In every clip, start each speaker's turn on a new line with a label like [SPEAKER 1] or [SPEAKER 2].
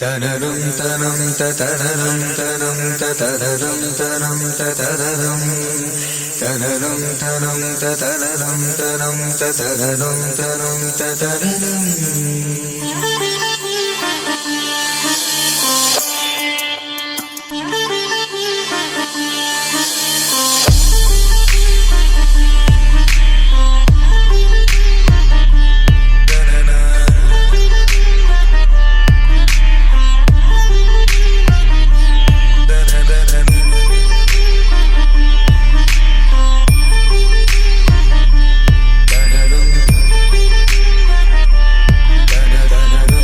[SPEAKER 1] തനരം തനം തതരം തനം തതരം തനം തതരം തനരം തനം തതരം തനം തതരം തനം തതരം da da da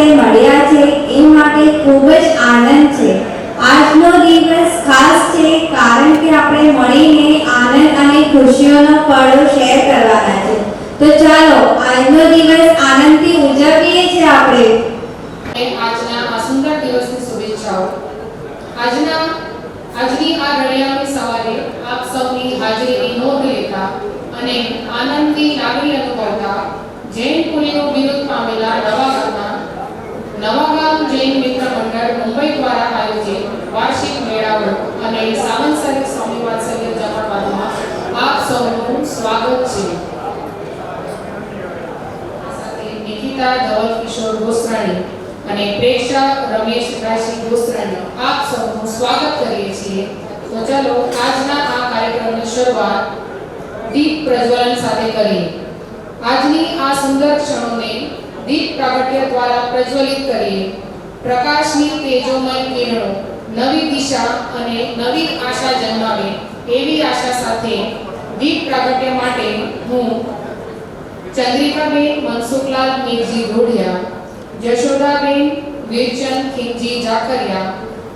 [SPEAKER 2] સાથે મળ્યા છે એ માટે ખૂબ જ આનંદ છે. આજનો દિવસ ખાસ છે કારણ કે આપણે મળીને આનંદ અને ખુશીઓનો પળો શેર કરવાના છે. તો ચાલો આજનો દિવસ આનંદથી ઉજવીએ છીએ આપણે.
[SPEAKER 3] આજના આ સુંદર દિવસની શુભેચ્છાઓ. આજની આ રળિયામણી સવારે આપ સૌની હાજરીની નોંધ લેતા અને આનંદની લાગણી અનુભવતા જૈન કુળનું બિરુદ પામેલા નવાગામ જૈન મિત્ર મંડળ મુંબઈ દ્વારા આયોજિત વાર્ષિક મેળાવડો અને સાવંતસરી સ્વામી વાત્સલ્ય જમાડવામાં આપ સૌનું સ્વાગત છે. સાથે નિકિતા ધવલ કિશોર ગોસ્રાણી અને પ્રેક્ષા રમેશ રાશિ ગોસ્રાણી આપ સૌનું સ્વાગત કરીએ છીએ. તો ચાલો આજના આ કાર્યક્રમની શરૂઆત દીપ પ્રજ્વલન સાથે કરીએ. આજની આ સુંદર ક્ષણોને દીપ પ્રાગટ્ય દ્વારા પ્રજ્વલિત કરીએ. પ્રકાશની તેજોમય કિરણો નવી દિશા અને નવી આશા જન્માવે એવી આશા સાથે દીપ પ્રાગટ્ય માટે હું ચંદ્રિકાબેન મનસુખલાલ મીરજી ધોડિયા, જશોદાબેન વીરચંદ ખીમજી જાખરિયા,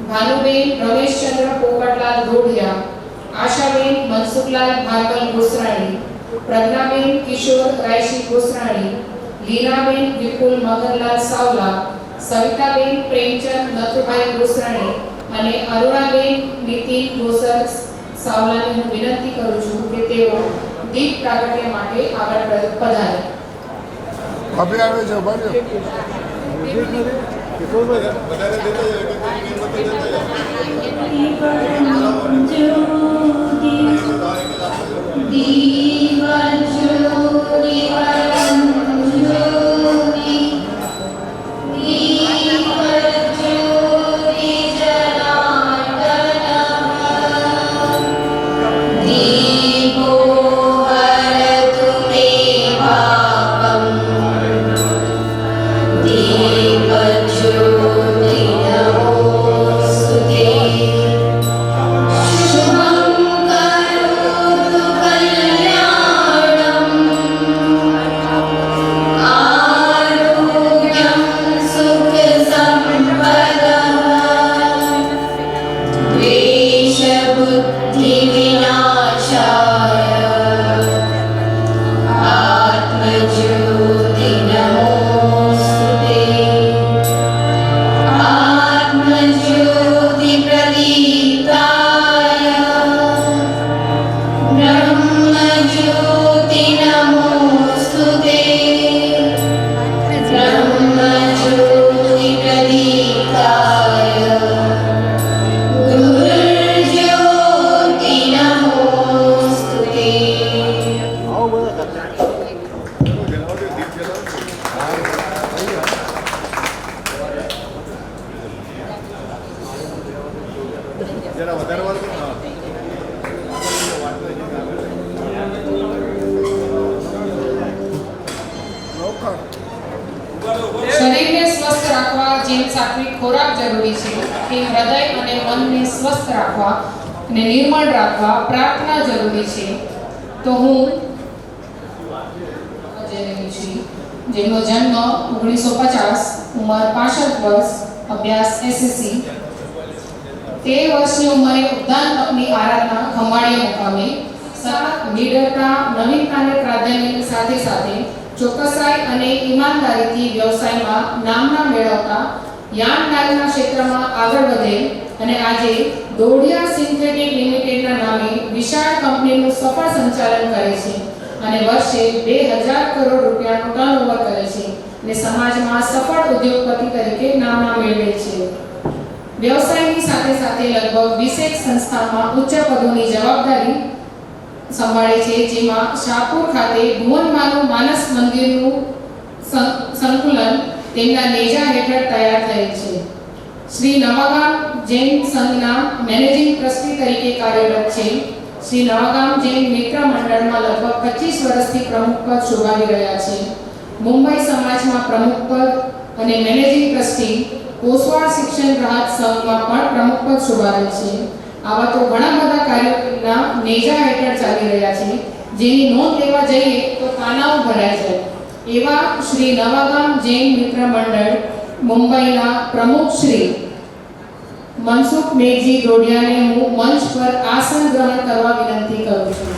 [SPEAKER 3] ભાનુબેન રમેશચંદ્ર પોપટલાલ ધોડિયા, આશાબેન મનસુખલાલ ભાર્ગલ ગોસ્રાણી, પ્રજ્ઞાબેન કિશોર રાયશી ગોસ્રાણી, લીનાબેન વિપુલ મગનલાલ સાવલા, સવિતાબેન પ્રેમચંદ નથુભાઈ ગોસ્રાણી અને અરુણાબેન નીતિન ગોસર સાવલાને હું વિનંતી કરું છું કે તેઓ દીપ પ્રાગટ્ય માટે આગળ પધારે.
[SPEAKER 4] અભી આવે છે ભાઈ
[SPEAKER 3] શરીરને સ્વસ્થ રાખવા જેમ સાત્વિક ખોરાક જરૂરી છે તેમ હૃદય અને મનને સ્વસ્થ રાખવા અને નિર્મળ રાખવા પ્રાર્થના જરૂરી છે. તો હું જેમનો જન્મ 1950, ઉંમર 65 વર્ષ, અભ્યાસ એસએસસી, 13 વર્ષની ઉંમરે ઉદ્યાન તપની આરાધના ખંભાળિયા મુકામે નિડરતા નવીનતાને પ્રાધાન્યની સાથે સાથે ચોકસાઈ અને ઈમાનદારીથી વ્યવસાયમાં નામના મેળવતા યાનગાડીના ક્ષેત્રમાં આગળ વધે અને આજે દોડિયા સિન્થેટિક લિમિટેડના નામે વિશાળ કંપનીનું સફળ સંચાલન કરે છે અને વર્ષે 2000 કરોડ રૂપિયાનું ટર્નઓવર કરે છે અને સમાજમાં સફળ ઉદ્યોગપતિ તરીકે નામના મેળવે છે. વ્યવસાયની સાથે સાથે લગભગ 20 સંસ્થામાં ઉચ્ચ પદોની જવાબદારી સંભાળે છે, જેમાં શાહપુર ખાતે ભુવનમાનું માનસ મંદિરનું સંકુલન તેમના નેજા હેઠળ તૈયાર થયેલ છે. શ્રી નવાગામ જૈન સંઘના મેનેજિંગ ટ્રસ્ટી તરીકે કાર્યરત છે. શ્રી નવાગામ જૈન મિત્ર મંડળમાં લગભગ 25 વર્ષથી પ્રમુખ પદ શોભાવી રહ્યા છે. મુંબઈ સમાજમાં પ્રમુખ પદ અને મેનેજિંગ ટ્રસ્ટી કોસવાડ શિક્ષણ રાહત સંઘમાં પણ પ્રમુખ પદ શોભાવેલ છે. આવા તો ઘણા બધા કાર્યોના નેજા હેઠળ ચાલી રહ્યા છે, જેની નોંધ લેવા જઈએ તો કાનાઓ ભરાય છે. એવા શ્રી નવાગામ જૈન મિત્ર મંડળ મુંબઈના પ્રમુખ શ્રી મનસુખ મેઘજી ડોડિયાને હું મંચ પર આસન ગ્રહણ કરવા વિનંતી કરું છું.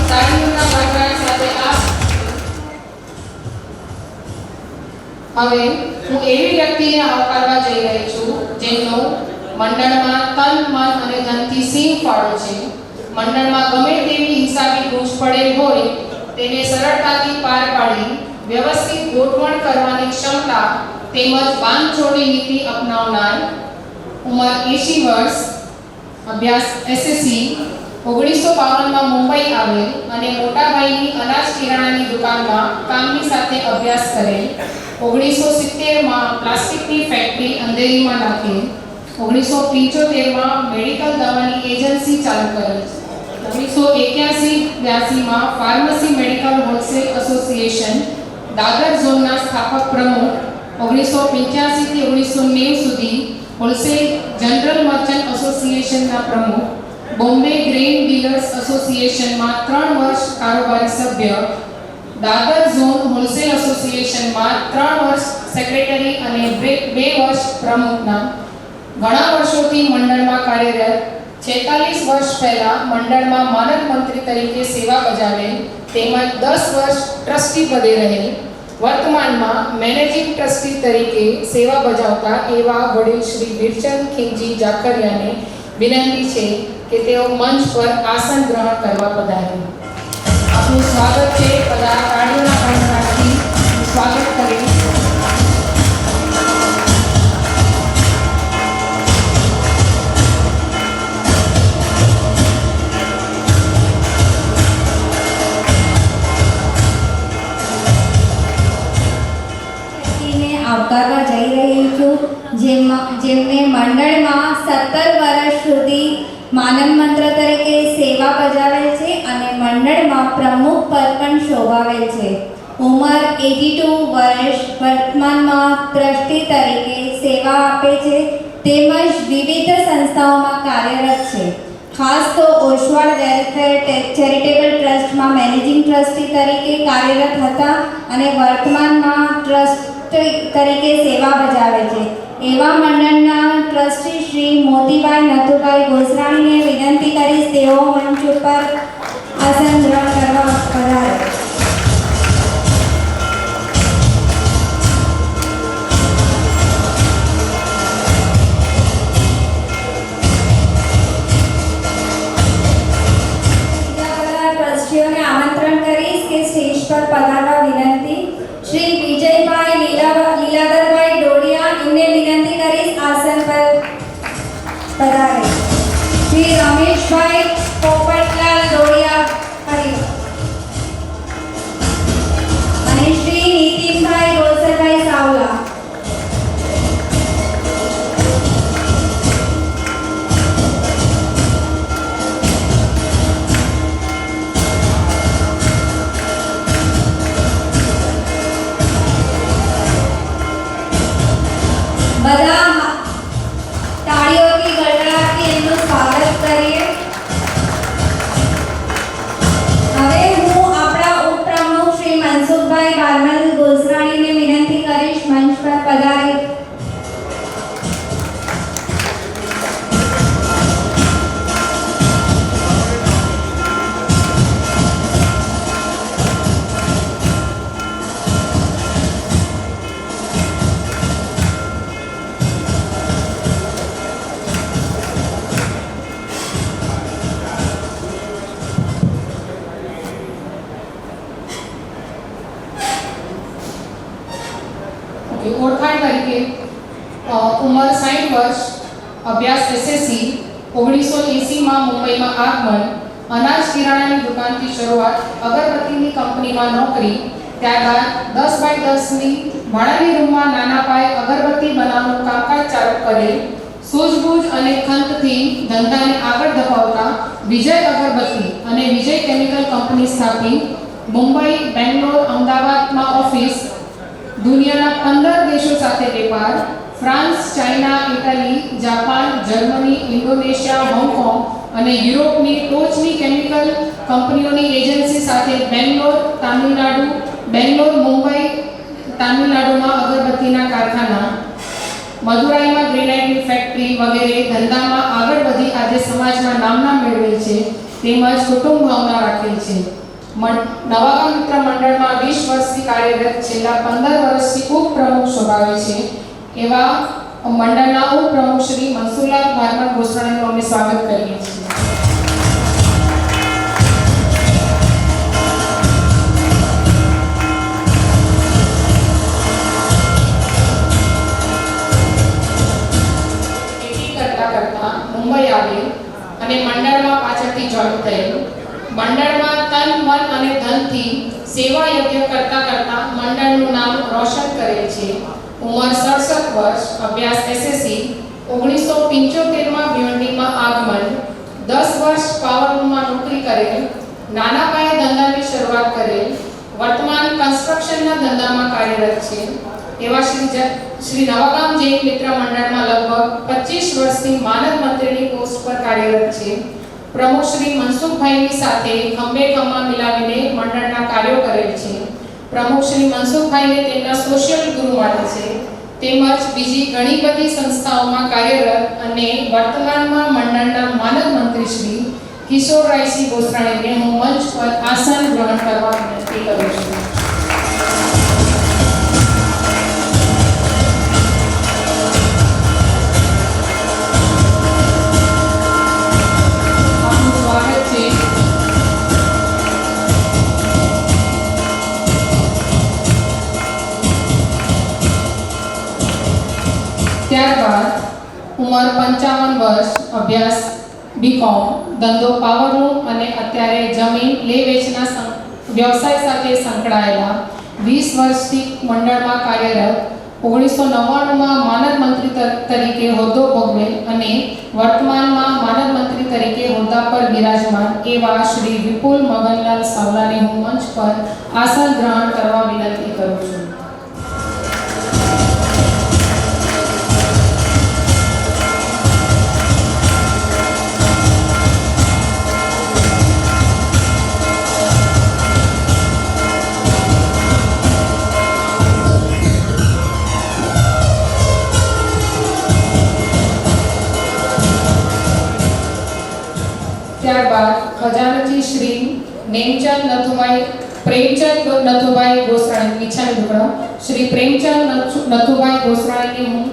[SPEAKER 3] તાળીઓના ગણગડાટ સાથે હવે હું એવી વ્યક્તિને આવકારવા જઈ રહી છું જેમનો મંડળમાં તન મન અને ધનથી સિંહ ફાળો છે. મંડળમાં ગમે તેવી હિસાબી ગૂંચ પડેલ હોય તેને સરળતાથી પાર પાડી વ્યવસ્થિત ગોઠવણ કરવાની ક્ષમતા તેમજ બાંધછોડી નીતિ અપનાવનાર, ઉંમર 80 વર્ષ, અભ્યાસ એસએસસી, 1952માં મુંબઈ આવેલ અને મોટાભાઈની અનાજ કિરાણાની દુકાનમાં કામની સાથે અભ્યાસ કરેલ, 1970માં પ્લાસ્ટિકની ફેક્ટરી અંધેરીમાં નાખેલ, 1975માં મેડિકલ દવાની એજન્સી ચાલુ કરેલ, 1981-82માં ફાર્મસી મેડિકલ હોલસેલ એસોસિએશન દાદર ઝોનના સ્થાપક પ્રમુખ, 1985થી 1990 સુધી હોલસેલ જનરલ મર્ચન્ટ એસોસિએશનના પ્રમુખ, બોમ્બે ગ્રેઇન ડીલર્સ એસોસિએશનમાં 3 વર્ષ કારોબારી સભ્ય, દાદર ઝોન હોલસેલ એસોસિએશનમાં 3 વર્ષ સેક્રેટરી અને 2 વર્ષ પ્રમુખના ઘણા વર્ષોથી મંડળમાં કાર્યરત, 46 વર્ષ પહેલા મંડળમાં માનદ મંત્રી તરીકે સેવા બજાવેલ તેમજ 10 વર્ષ ટ્રસ્ટી પદે રહેલ, વર્તમાનમાં મેનેજિંગ ટ્રસ્ટી તરીકે સેવા બજાવતા એવા વડીલ શ્રી વીરચંદ ખીમજી જાખરિયાને વિનંતી છે કે તેઓ મંચ પર આસન ગ્રહણ કરવા પધારે. આપનું સ્વાગત છે. બધા તાળીઓના ગણગડાટથી સ્વાગત કરે.
[SPEAKER 2] આવકારવા જઈ રહી છું જેમને મંડળમાં 17 વર્ષ સુધી માનદ મંત્ર તરીકે સેવા બજાવેલ છે અને મંડળમાં પ્રમુખ પદ પણ શોભાવેલ છે. ઉંમર 82 વર્ષ, વર્તમાનમાં ટ્રસ્ટી તરીકે સેવા આપે છે તેમજ વિવિધ સંસ્થાઓમાં કાર્યરત છે. ખાસ તો ઓસવાળ વેલફેર ચેરિટેબલ ટ્રસ્ટમાં મેનેજિંગ ટ્રસ્ટી તરીકે કાર્યરત હતા અને વર્તમાનમાં ટ્રસ્ટ તરીકે સેવા બજાવે છે. એવા મંડળના ટ્રસ્ટી શ્રી મોતીભાઈ નથુભાઈ ગોસરાણીને વિનંતી કરીશ તેઓ મંચ ઉપર આસન ગ્રહણ કરવા પધારે. ટ્રસ્ટીઓને આમંત્રણ કરીશ કે સ્ટેજ પર પધારવા વિનંતી. શ્રી વિજયભાઈ લીલાધરભાઈ ડોડિયા એમને વિનંતી કરીશ આસન પર પધારે. શ્રી રમેશભાઈ પોપટલાલ ડોડિયા અને શ્રી નીતિનભાઈ રોસરભાઈ સાવલા. બધા તાળીઓથી ગળગળાટથી એમનું સ્વાગત કરીએ. હવે હું આપણા ઉપપ્રમુખ શ્રી મનસુખભાઈ બારમલ ગોસરાણીને વિનંતી કરીશ મંચ પર પધારે.
[SPEAKER 3] ઓળખાણ તરીકે ઉંમર 60 વર્ષ, અભ્યાસ એસએસસી, 1980માં મુંબઈમાં આગમન, અનાજ કિરાણાની દુકાનથી શરૂઆત, અગરબત્તીની કંપનીમાં નોકરી, ત્યારબાદ 10x10ની ભાડાની રૂમમાં નાના પાયે અગરબત્તી બનાવવાનું કામકાજ ચાલુ કરેલ, સૂઝબૂઝ અને ખંતથી ધંધાને આગળ ધપાવતા વિજય અગરબત્તી અને વિજય કેમિકલ કંપની સ્થાપી, મુંબઈ, બેંગ્લોર, અમદાવાદમાં ઓફિસ, દુનિયાના 15 દેશો સાથે વેપાર, France, China, Italy, Japan, Germany, Indonesia, Hong Kong અને યુરોપની ટોચની કેમિકલ કંપનીઓની એજન્સી સાથે બેંગ્લોર, તામિલનાડુ, બેંગ્લોર, મુંબઈ તામિલનાડુમાં અગરબત્તીના કારખાના, મદુરાઈમાં ગ્રેનાઇટની ફેક્ટરી વગેરે ધંધામાં આગળ વધી આજે સમાજમાં નામના મેળવે છે, તેમજ કુટુંબ ભાવના રાખે છે. નવાગામ મિત્ર મંડળમાં 20 વર્ષથી કાર્યરત છેલ્લા 15 વર્ષથી ઉપપ્રમુખ શોભાવે છે એવા મંડળના ઉપપ્રમુખ શ્રી મનસુરલાલ ભારમલ ગોસ્વામીનું અમે સ્વાગત કરીએ છીએ. મુંબઈ આવેલ અને મંડળમાં પાછળથી જોઈન થયેલ. મંડળમાં તન મન અને ધનથી સેવા યજ્ઞ કરતા મંડળનું નામ રોશન કરેલ છે. ઉંમર 67 વર્ષ, અભ્યાસ એસએસસી, 1975માં ભિવંડીમાં આગમન, 10 વર્ષ પાવરલૂમમાં નોકરી કરેલ, નાના પાયે ધંધાની શરૂઆત કરેલ, વર્તમાન કન્સ્ટ્રક્શનના ધંધામાં કાર્યરત છે એવા શ્રી નવાગામ જૈન મિત્ર મંડળમાં લગભગ 25 વર્ષથી માનદ મંત્રીની પોસ્ટ પર કાર્યરત છે. પ્રમુખ શ્રી મનસુખભાઈની સાથે ખંભે ખંભા મિલાવીને મંડળના કાર્યો કરેલ છે. પ્રમુખ શ્રી મનસુખભાઈને તેમના સોશિયલ ગુરુ માને છે, તેમજ બીજી ઘણી બધી સંસ્થાઓમાં કાર્યરત અને વર્તમાનમાં મંડળના માનદ મંત્રી શ્રી કિશોરરાયસિંહ ગોસ્વામીને હું મંચ પર આસન ગ્રહણ કરવા વિનંતી કરું છું. ત્યારબાદ ઉંમર 55 વર્ષ, અભ્યાસ બીકોમ, ધંધો પાવરલૂમ અને અત્યારે જમીન લે વેચના વ્યવસાય સાથે સંકળાયેલા 20 વર્ષથી મંડળમાં કાર્યરત, 1999માં માનદ મંત્રી તરીકે હોદ્દો ભોગવેલ અને વર્તમાનમાં માનદ મંત્રી તરીકે હોદ્દા પર બિરાજમાન એવા શ્રી વિપુલ મગનલાલ સાવલાને હું મંચ પર આસન ગ્રહણ કરવા વિનંતી કરું છું. ત્યારબાદ ખજાનચી શ્રી પ્રેમચંદ નથુભાઈ ગોસ્વામી, ઈચ્છાની ટુકડો શ્રી પ્રેમચંદ નથુભાઈ ગોસ્વામીને હું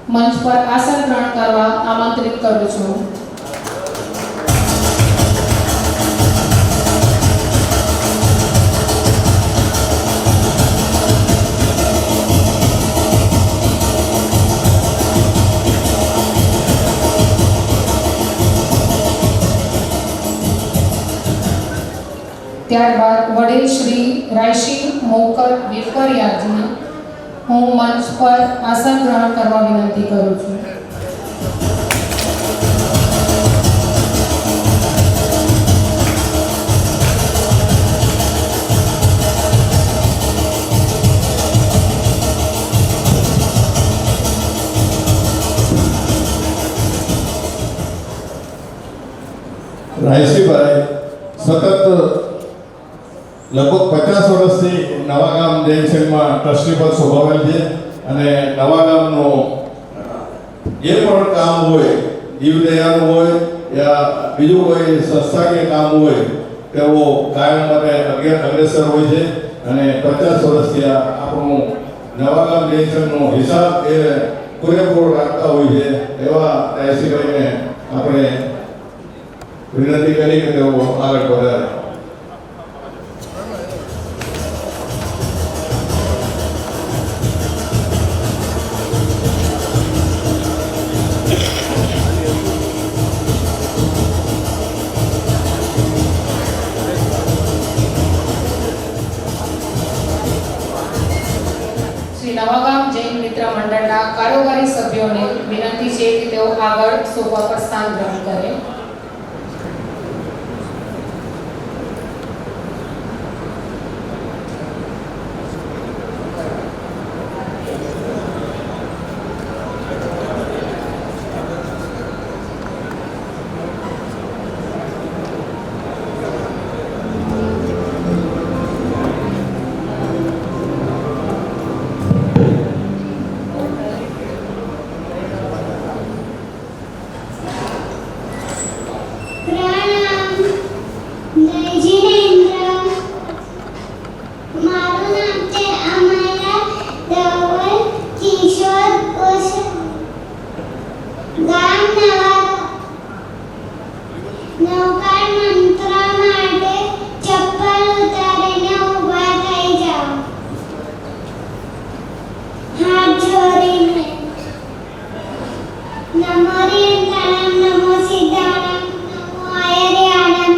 [SPEAKER 3] મંચ પર આસન ગ્રહણ કરવા આમંત્રિત કરું છું. ત્યારબાદ વડીલ શ્રી રાયસિંહ મોકલ વેકરિયાજીને હું મંચ પર આસન ગ્રહણ કરવા વિનંતી કરું છું.
[SPEAKER 5] રાયસિંહભાઈ સતત લગભગ 50 વર્ષથી નવાગામ જૈન સંઘમાં ટ્રસ્ટી પદ શોભાવેલ છે અને નવાગામનું જે પણ કામ હોય, જીવદયાનું હોય યા બીજું કોઈ સંસ્થાકીય કામ હોય તેઓ કાયમ માટે અગ્રેસર હોય છે અને 50 વર્ષથી આપણું નવાગામ જૈન સંઘનો હિસાબ એ પૂરેપૂરો રાખતા હોય છે એવા રાયસિંહભાઈને આપણે વિનંતી કરી કે તેઓ આગળ વધારે.
[SPEAKER 3] નવાગામ જૈન મિત્ર મંડળના કારોબારી સભ્યોને વિનંતી છે કે તેઓ આગળ સોફા પર સ્થાન ગ્રહણ કરે.
[SPEAKER 6] મારું નામ છે અમારા ધવલ કિશોર ઘોષ, ગામ નવકાર મંત્ર માટે ચપ્પલ ઉતારીને ઊભા થઈ જાઓ, હાથ જોડીને. નમો રીંધાણમ, નમો સિદ્ધાણમ, નમો આયર્યાણમ,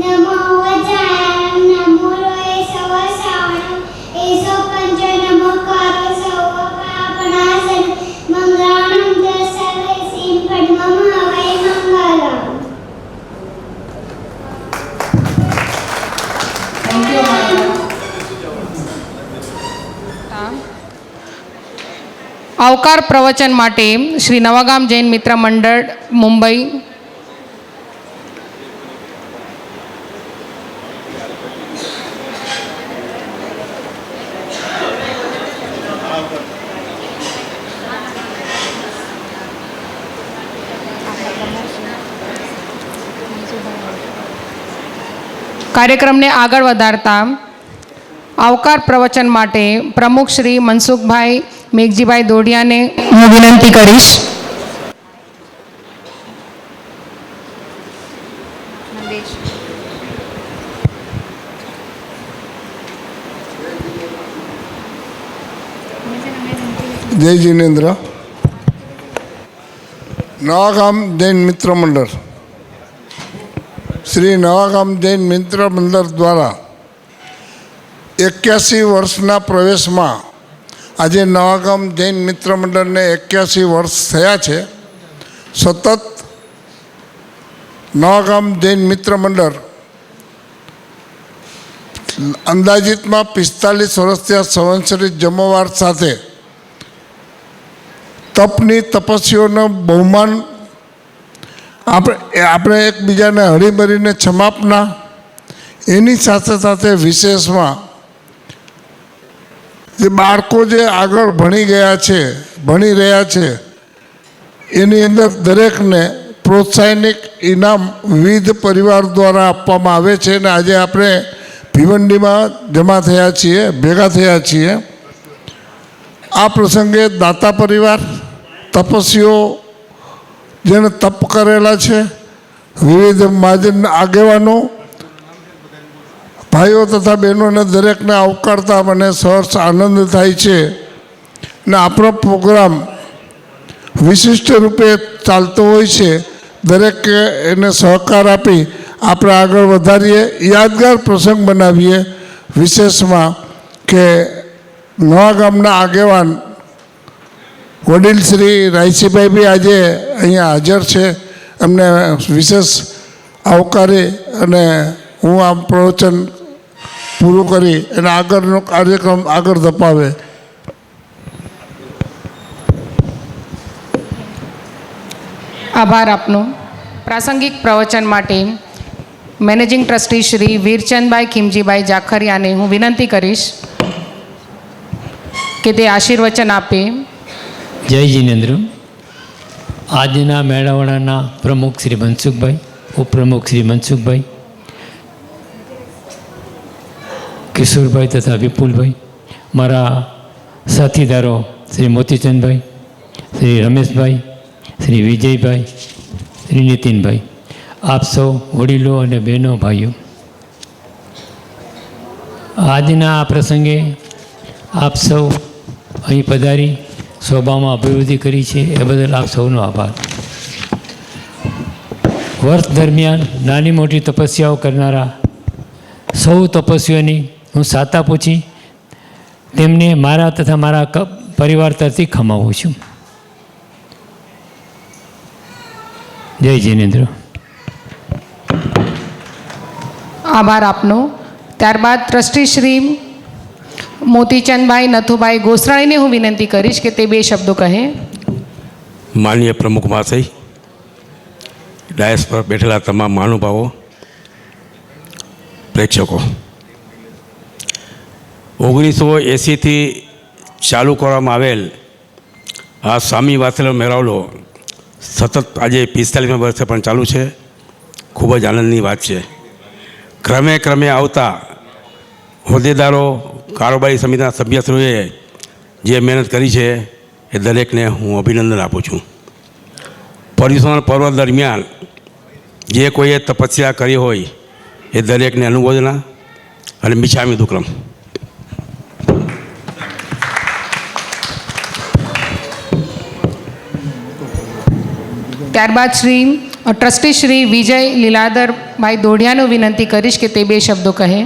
[SPEAKER 6] નમો વજાણમ, નમો રોય સવ શ્રાવણમ, એસો પંચ નમો કારો સવ પાપણાસન, મંગળાણમ દર્શવે સીમ પદ્મમ હવૈ મંગલમ.
[SPEAKER 3] થેન્ક યુ માતા. આવકાર પ્રવચન માટે શ્રી નવાગામ જૈન મિત્ર મંડળ મુંબઈ. કાર્યક્રમને આગળ વધારતા આવકાર પ્રવચન માટે પ્રમુખ શ્રી મનસુખભાઈ મેઘજીભાઈ દોડિયાને હું વિનંતી કરીશ.
[SPEAKER 4] જય જિનેન્દ્ર. નવાગામ જૈન મિત્ર મંડળ, શ્રી નવાગામ જૈન મિત્ર મંડળ દ્વારા 81 વર્ષના પ્રવેશમાં આજે નવાગામ જૈન મિત્ર મંડળને 81 વર્ષ થયા છે. સતત નવાગામ જૈન મિત્ર મંડળ અંદાજિતમાં 45 વર્ષથી આ સંવત્સરિક જમણવાર સાથે તપની તપસ્વીઓનો બહુમાન આપણે એકબીજાને હળીમળીને છમાપના, એની સાથે સાથે વિશેષમાં જે બાળકો જે આગળ ભણી રહ્યા છે એની અંદર દરેકને પ્રોત્સાહનિક ઇનામ વિવિધ પરિવાર દ્વારા આપવામાં આવે છે. અને આજે આપણે ભિવંડીમાં ભેગા થયા છીએ. આ પ્રસંગે દાતા પરિવાર, તપસ્વીઓ જેણે તપ કરેલા છે, વિવિધ મહાજન આગેવાનો, ભાઈઓ તથા બહેનોને દરેકને આવકારતા મને સહર્ષ આનંદ થાય છે. ને આપણો પ્રોગ્રામ વિશિષ્ટ રૂપે ચાલતો હોય છે. દરેકે એને સહકાર આપી આપણે આગળ વધારીએ, યાદગાર પ્રસંગ બનાવીએ. વિશેષમાં કે નવાગામના આગેવાન વડીલ શ્રી રાયસીભાઈ બી આજે અહીંયા હાજર છે. એમને વિશેષ આવકારી અને હું આ પ્રવચન પૂરું કરી અને આગળનો કાર્યક્રમ આગળ ધપાવે.
[SPEAKER 3] આભાર આપનો. પ્રાસંગિક પ્રવચન માટે મેનેજિંગ ટ્રસ્ટી શ્રી વીરચંદભાઈ ખીમજીભાઈ જાખરિયાને હું વિનંતી કરીશ કે તે આશીર્વચન આપે.
[SPEAKER 7] જય જિનેન્દ્ર. આજના મેળાવડાના પ્રમુખ શ્રી મનસુખભાઈ, ઉપપ્રમુખ શ્રી મનસુખભાઈ, કિશોરભાઈ તથા વિપુલભાઈ, મારા સાથીદારો શ્રી મોતીચંદભાઈ, શ્રી રમેશભાઈ, શ્રી વિજયભાઈ, શ્રી નીતિનભાઈ, આપ સૌ વડીલો અને બહેનો, ભાઈઓ, આજના આ પ્રસંગે આપ સૌ અહીં પધારી સભામાં અભિવૃદ્ધિ કરી છે એ બદલ આપ સૌનો આભાર. વર્ષ દરમિયાન નાની મોટી તપસ્યાઓ કરનારા સૌ તપસ્વીઓની હું સાતા પૂછી તેમને મારા તથા મારા પરિવાર તરફથી ખમાવું છું. જય જિનેન્દ્ર.
[SPEAKER 3] આભાર આપનો. ત્યારબાદ ટ્રસ્ટી શ્રી મોતીચંદભાઈ નથુભાઈ ગોસરાણીને હું વિનંતી કરીશ કે તે 2 શબ્દો કહે.
[SPEAKER 8] માનનીય પ્રમુખ મહાશય, ડાયસ પર બેઠેલા તમામ મહાનુભાવો, પ્રેક્ષકો, 1980થી ચાલુ કરવામાં આવેલ આ સ્વામી વાત્સલ્ય મેળાવડો સતત આજે 45મા વર્ષે પણ ચાલુ છે. ખૂબ જ આનંદની વાત છે. ક્રમે આવતા હોદ્દેદારો, કારોબારી સમિતિના સભ્યશ્રીઓએ જે મહેનત કરી છે એ દરેકને હું અભિનંદન આપું છું. પર્યુષણ પર્વ દરમિયાન જે કોઈએ તપસ્યા કરી હોય એ દરેકને અનુમોદના અને મિચ્છામિ દુક્કડમ.
[SPEAKER 3] ત્યારબાદ ટ્રસ્ટી શ્રી વિજય લીલાધરભાઈ દોઢિયાનું વિનંતી કરીશ કે તે 2 શબ્દો કહે.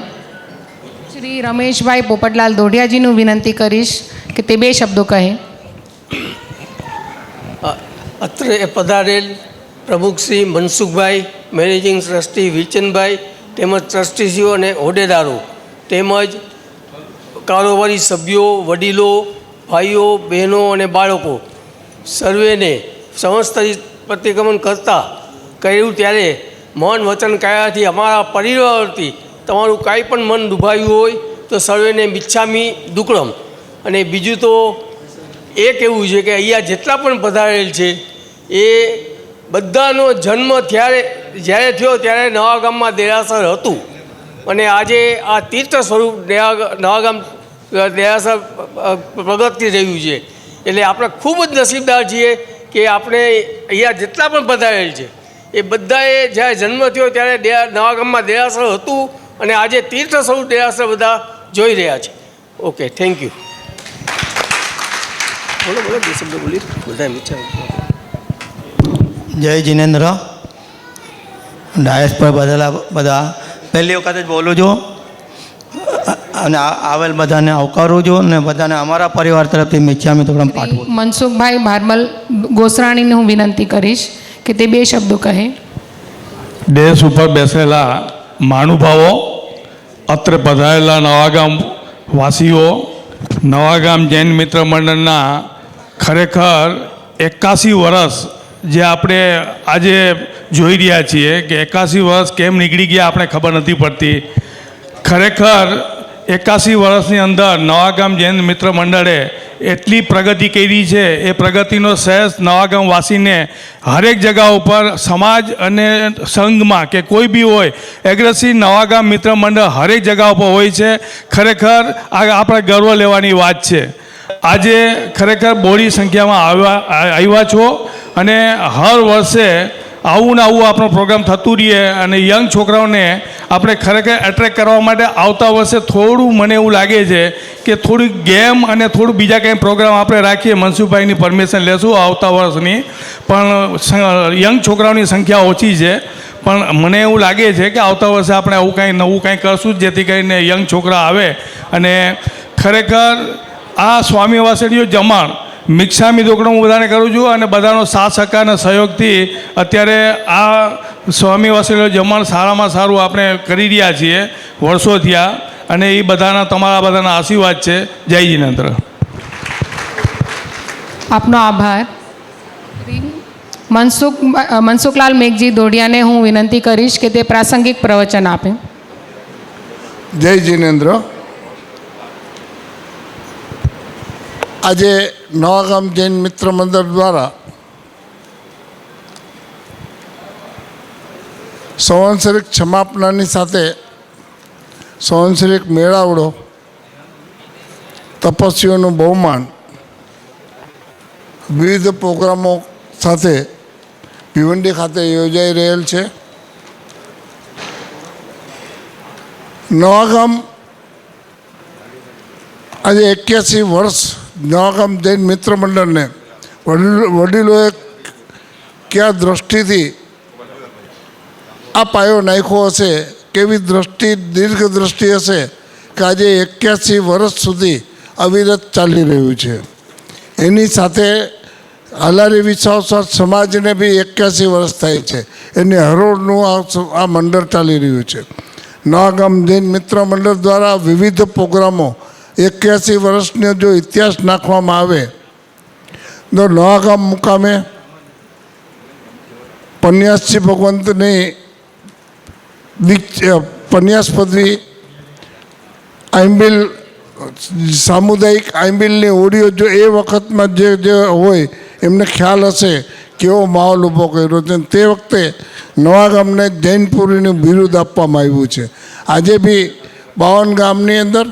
[SPEAKER 3] શ્રી રમેશભાઈ પોપટલાલ દોઢિયાજીનું વિનંતી કરીશ કે તે 2 શબ્દો કહે.
[SPEAKER 9] અત્રે પધારેલ પ્રમુખ શ્રી મનસુખભાઈ, મેનેજિંગ ટ્રસ્ટી વિચનભાઈ તેમજ ટ્રસ્ટીશ્રીઓ અને હોદ્દેદારો તેમજ કારોબારી સભ્યો, વડીલો, ભાઈઓ, બહેનો અને બાળકો સર્વેને સંવત્સરી પ્રતિક્રમણ કરતાં કર્યું ત્યારે મન વચન કાયાથી અમારા પરિવારથી તમારું કાંઈ પણ મન દુભાયું હોય તો સર્વેને મિચ્છામિ દુક્કડમ. અને બીજું તો એ કહેવું છે કે અહીંયા જેટલા પણ પધારેલ છે એ બધાનો જન્મ જ્યારે થયો ત્યારે નવાગામમાં દેરાસર હતું અને આજે આ તીર્થ સ્વરૂપ નવાગામ દેરાસર પ્રગતિ રહ્યું છે. એટલે આપણે ખૂબ જ નસીબદાર છીએ કે આપણે અહીંયા જેટલા પણ પધારેલ છે એ બધાએ જ્યારે જન્મ થયો ત્યારે નવાગામમાં દેરાસર હતું અને આજે તીર્થ સ્વરૂપ દેરાસર બધા જોઈ રહ્યા છે. Okay, thank you. બોલો બોલો 2 શબ્દો બોલી બધા ઈચ્છા.
[SPEAKER 10] જય જિનેન્દ્ર. ડાયસ પર બધા પહેલી વખત જ બોલું છું અને આવેલ બધાને આવકારું છું અને બધાને અમારા પરિવાર તરફથી મિચ્છામિ દુક્કડમ પાઠવું.
[SPEAKER 3] મનસુખભાઈ ભારમલ ગોસરાણીને હું વિનંતી કરીશ કે તે 2 શબ્દો કહે.
[SPEAKER 11] ડેસ ઉપર બેસેલા મહાનુભાવો, અત્રે પધારેલા નવાગામ વાસીઓ, નવાગામ જૈન મિત્ર મંડળના ખરેખર 81 વર્ષ જે આપણે આજે જોઈ રહ્યા છીએ કે 81 વર્ષ કેમ નીકળી ગયા આપણે ખબર નથી પડતી. ખરેખર 81 વર્ષની અંદર નવાગામ જૈન મિત્ર મંડળે એટલી પ્રગતિ કરી છે. એ પ્રગતિનો શ્રેય નવાગામવાસીને હરેક જગા ઉપર સમાજ અને સંઘમાં કે કોઈ બી હોય એગ્રેસિવ નવાગામ મિત્ર મંડળ હરેક જગા ઉપર હોય છે. ખરેખર આ આપણે ગર્વ લેવાની વાત છે. આજે ખરેખર બહોળી સંખ્યામાં આવ્યા છો અને હર વર્ષે આવું ને આવું આપણો પ્રોગ્રામ થતું રહીએ અને યંગ છોકરાઓને આપણે ખરેખર એટ્રેક્ટ કરવા માટે આવતા વર્ષે થોડું મને એવું લાગે છે કે થોડી ગેમ અને થોડું બીજા કંઈ પ્રોગ્રામ આપણે રાખીએ. મનસુખભાઈની પરમિશન લેશું આવતા વર્ષની, પણ યંગ છોકરાઓની સંખ્યા ઓછી છે. પણ મને એવું લાગે છે કે આવતા વર્ષે આપણે આવું કાંઈ નવું કાંઈ કરશું જેથી કરીને યંગ છોકરા આવે. અને ખરેખર આ સ્વામી વાસળીઓ જમણ મિચ્છામિ દુક્કડમ હું બધાને કરું છું અને બધાનો સાથ સહકાર અને સહયોગથી અત્યારે આ સ્વામી વાસળીઓ જમણ સારામાં સારું આપણે કરી રહ્યા છીએ વર્ષો થયા અને એ બધાના તમારા બધાના આશીર્વાદ છે. જય જિનેન્દ્ર.
[SPEAKER 3] આપનો આભાર. મનસુખલાલ મેઘજી દોઢિયાને હું વિનંતી કરીશ કે તે પ્રાસંગિક પ્રવચન આપે.
[SPEAKER 4] જય જિનેન્દ્ર. આજે નવાગામ જૈન મિત્ર મંડળ દ્વારા સંવત્સરિક સમાપનાની સાથે સંવત્સરિક મેળાવડો, તપસ્વીઓનું બહુમાન, વિવિધ પ્રોગ્રામો સાથે ભિવંડી ખાતે યોજાઈ રહેલ છે. નવાગામ આજે 81 વર્ષ નવાગામ જૈન મિત્ર મંડળને વડીલોએ કયા દૃષ્ટિથી આ પાયો નાખ્યો હશે, કેવી દીર્ઘ દૃષ્ટિ હશે કે આજે 81 વર્ષ સુધી અવિરત ચાલી રહ્યું છે. એની સાથે હાલારી વિશ્વાસ સમાજને બી 81 વર્ષ થાય છે. એની હરોળનું આ મંડળ ચાલી રહ્યું છે. નવાગામ જૈન મિત્ર મંડળ દ્વારા વિવિધ પ્રોગ્રામો 81 વર્ષનો જો ઇતિહાસ નાખવામાં આવે તો નવાગામ મુકામે પન્યાસજી ભગવંતની પન્યાસ પદવી આંબિલ સામુદાયિક આંબિલની ઓડિયો જો એ વખતમાં જે હોય એમને ખ્યાલ હશે કેવો માહોલ ઊભો કર્યો છે. તે વખતે નવાગામને જૈનપુરીનું બિરુદ આપવામાં આવ્યું છે. આજે બી 52 ગામની અંદર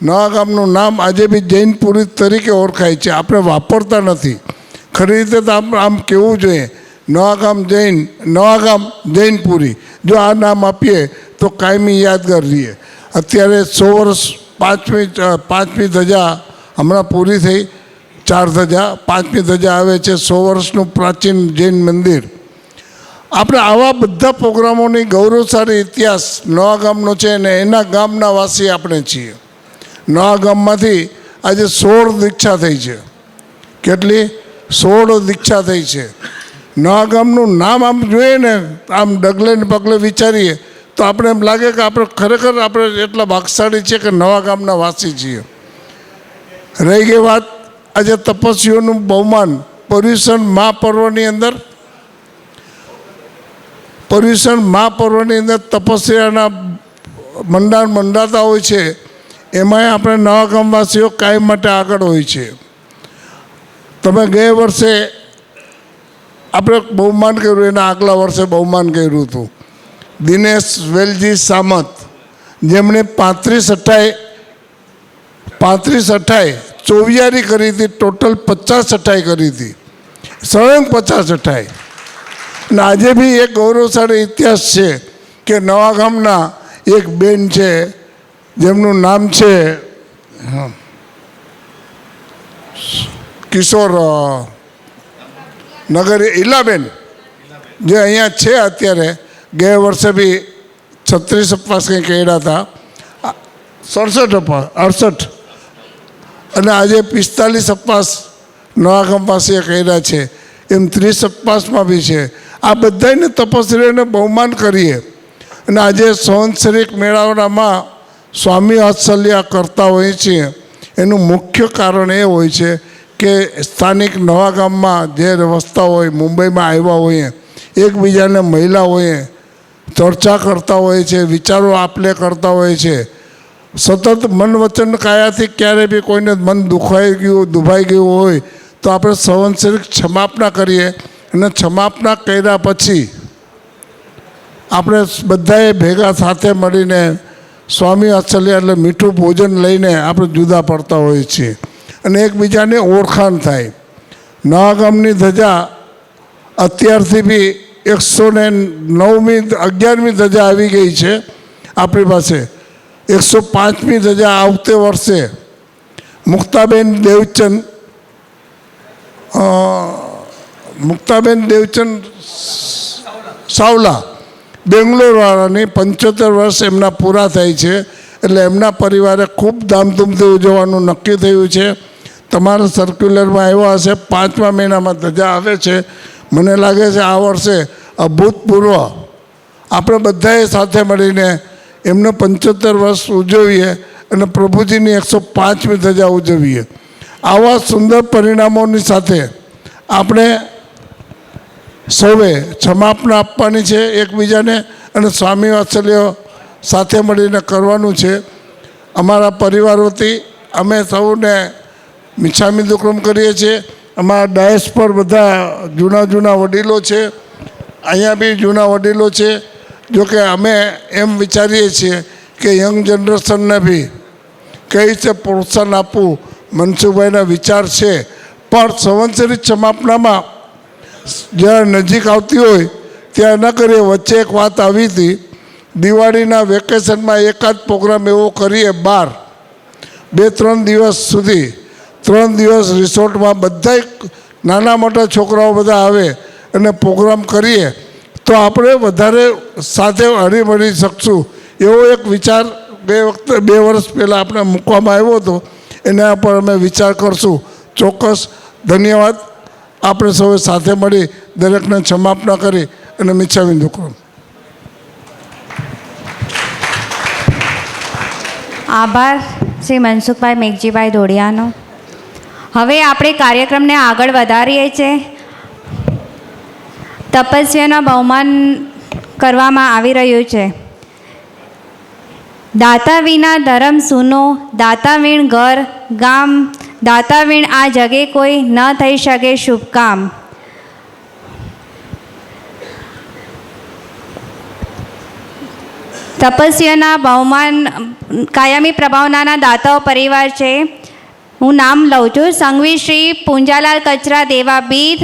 [SPEAKER 4] નવા ગામનું નામ આજે બી જૈનપુરી તરીકે ઓળખાય છે. આપણે વાપરતા નથી. ખરી રીતે તો આમ કહેવું જોઈએ નવા ગામ જૈનપુરી. જો આ નામ આપીએ તો કાયમી યાદગાર રહીએ. અત્યારે 100 વર્ષ પાંચમી ધજા હમણાં પૂરી થઈ. 4 ધજા, 5મી ધજા આવે છે. 100 વર્ષનું પ્રાચીન જૈન મંદિર. આપણે આવા બધા પ્રોગ્રામોની ગૌરવશાળી ઇતિહાસ નવા ગામનો છે અને એના ગામના વાસી આપણે છીએ. નવા ગામમાંથી આજે 16 દીક્ષા થઈ છે. કેટલી? 16 દીક્ષા થઈ છે. નવા ગામનું નામ આમ જોઈએ ને, આમ ડગલે ને પગલે વિચારીએ તો આપણે એમ લાગે કે આપણે ખરેખર આપણે એટલા ભાગશાળી છીએ કે નવા ગામના વાસી છીએ. રહી ગઈ વાત આજે તપસ્વીઓનું બહુમાન પર્યુષણ મહાપર્વની અંદર તપસ્યાના મંડાતા હોય છે. એમાંય આપણે નવા ગામવાસીઓ કાયમ માટે આગળ હોય છે. તમે ગયા વર્ષે આપણે બહુમાન કર્યું, એના આગલા વર્ષે બહુમાન કર્યું હતું દિનેશ વેલજી સામત, જેમણે 35-28 ચોવિયારી કરી હતી. ટોટલ 50-28 કરી હતી, સળંગ 50-28. અને આજે બી એક ગૌરવશાળી ઇતિહાસ છે કે નવા ગામના એક બેન છે જેમનું નામ છે કિશોર નગર ઈલાબેન, જે અહીંયા છે અત્યારે. ગયા વર્ષે બી 36 ઉપવાસ કંઈ કર્યા હતા, 68 અને આજે 45 ઉપવાસ નવા ગામવાસીએ કર્યા છે. એમ 30 ઉપવાસમાં બી છે. આ બધાને તપસ્વીઓને બહુમાન કરીએ. અને આજે સંવત્સરિક મેળાવડામાં સ્વામી વાત્સલ્ય કરતા હોઈએ છીએ. એનું મુખ્ય કારણ એ હોય છે કે સ્થાનિક નવા ગામમાં જે વસતા હોય, મુંબઈમાં આવ્યા હોઈએ, એકબીજાને મહિલાઓએ ચર્ચા કરતા હોય છે, વિચારો આપલે કરતા હોય છે. સતત મન વચન કાયાથી ક્યારે બી કોઈને મન દુભાઈ ગયું હોય તો આપણે સંવત્સરિક ક્ષમાપના કરીએ. અને ક્ષમાપના કર્યા પછી આપણે બધાએ ભેગા સાથે મળીને સ્વામી વાત્સલ્ય એટલે મીઠું ભોજન લઈને આપણે જુદા પડતા હોઈએ છીએ અને એકબીજાને ઓળખાણ થાય. નવા ગામની ધજા અત્યારથી બી 11મી ધજા આવી ગઈ છે આપણી પાસે. 105મી ધજા આવતે વર્ષે મુક્તાબેન દેવચંદ સાવલા બેંગ્લોરવાળાની 75 વર્ષ એમના પૂરા થાય છે. એટલે એમના પરિવારે ખૂબ ધામધૂમથી ઉજવવાનું નક્કી થયું છે. તમારા સર્ક્યુલરમાં આવ્યા હશે. 5મા મહિનામાં ધજા આવે છે. મને લાગે છે આ વર્ષે અભૂતપૂર્વ આપણે બધાએ સાથે મળીને એમને 75 વર્ષ ઉજવીએ અને પ્રભુજીની 105મી ધજા ઉજવીએ. આવા સુંદર પરિણામોની સાથે આપણે સૌએ ક્ષમાપના આપવાની છે એકબીજાને અને સ્વામી વાત્સલ્ય સાથે મળીને કરવાનું છે. અમારા પરિવાર વતી અમે સૌને મિચ્છામી દુક્કડમ કરીએ છીએ. અમારા ડાયસ પર બધા જૂના વડીલો છે, અહીંયા બી જૂના વડીલો છે. જોકે અમે એમ વિચારીએ છીએ કે યંગ જનરેશનને બી કઈ રીતે પ્રોત્સાહન આપવું મનસુખભાઈના વિચાર છે. પણ સંવત્સરિક સમાપનામાં જ્યારે નજીક આવતી હોય ત્યાં ન કરીએ. વચ્ચે એક વાત આવી હતી, દિવાળીના વેકેશનમાં એકાદ પ્રોગ્રામ એવો કરીએ બહાર 2-3 દિવસ સુધી, 3 દિવસ રિસોર્ટમાં બધા નાના મોટા છોકરાઓ બધા આવે અને પ્રોગ્રામ કરીએ તો આપણે વધારે સાથે હળીમળી શકશું. એવો એક વિચાર 2 વર્ષ પહેલાં આપણે મૂકવામાં આવ્યો હતો. એના પર અમે વિચાર કરશું ચોક્કસ. ધન્યવાદ. આપણે સૌએ સાથે મળી દરેકને ક્ષમાપના કરી અને મિચ્છામી દુક્કડમ.
[SPEAKER 2] આભાર શ્રી મનસુખભાઈ મેઘજીભાઈ ધોડિયાનો. હવે આપણે કાર્યક્રમને આગળ વધારીએ છીએ. તપસ્યાના બહુમાન કરવામાં આવી રહ્યું છે. દાતા વિના ધર્મ સૂનો, દાતા વીણ ઘર ગામ, દાતા વીણ આ જગે કોઈ ન થઈ શકે શુભ કામ. તપસ્યાના બહુમાન કાયમી પ્રભાવનાના દાતાઓ પરિવાર છે. હું નામ લઉં છું. સંઘવી શ્રી પૂંજાલાલ કચરા દેવા બીદ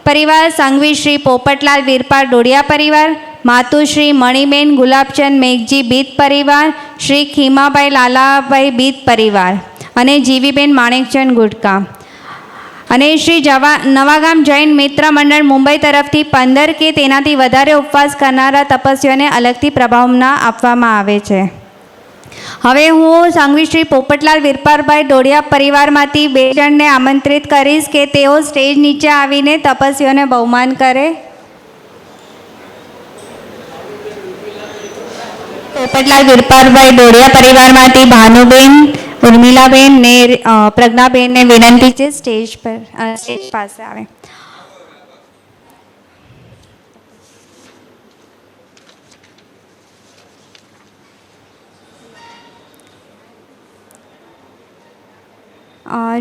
[SPEAKER 2] પરિવાર, સંઘવી શ્રી પોપટલાલ વીરપાળ ડોડિયા પરિવાર, માતુશ્રી મણિબેન ગુલાબચંદ મેઘજી બીદ પરિવાર, શ્રી ખીમાભાઈ લાલાભાઈ બીદ પરિવાર અને જીવીબેન માણેકચંદ ગુટકા. અને શ્રી નવાગામ જૈન મિત્ર મંડળ મુંબઈ તરફથી 15 કે તેનાથી વધારે ઉપવાસ કરનારા તપસ્વીઓને અલગથી પ્રભાવના આપવામાં આવે છે. હવે હું સંઘવી શ્રી પોપટલાલ વીરપાળભાઈ ડોડિયા પરિવારમાંથી 2 જણને આમંત્રિત કરીશ કે તેઓ સ્ટેજ નીચે આવીને તપસ્વીઓને બહુમાન કરે. પોપટલાલ વીરપાળભાઈ ડોડિયા પરિવારમાંથી ભાનુબેન, ઉર્મિલાબેન ને પ્રજ્ઞાબેનને વિનંતી છે સ્ટેજ પાસે આવે.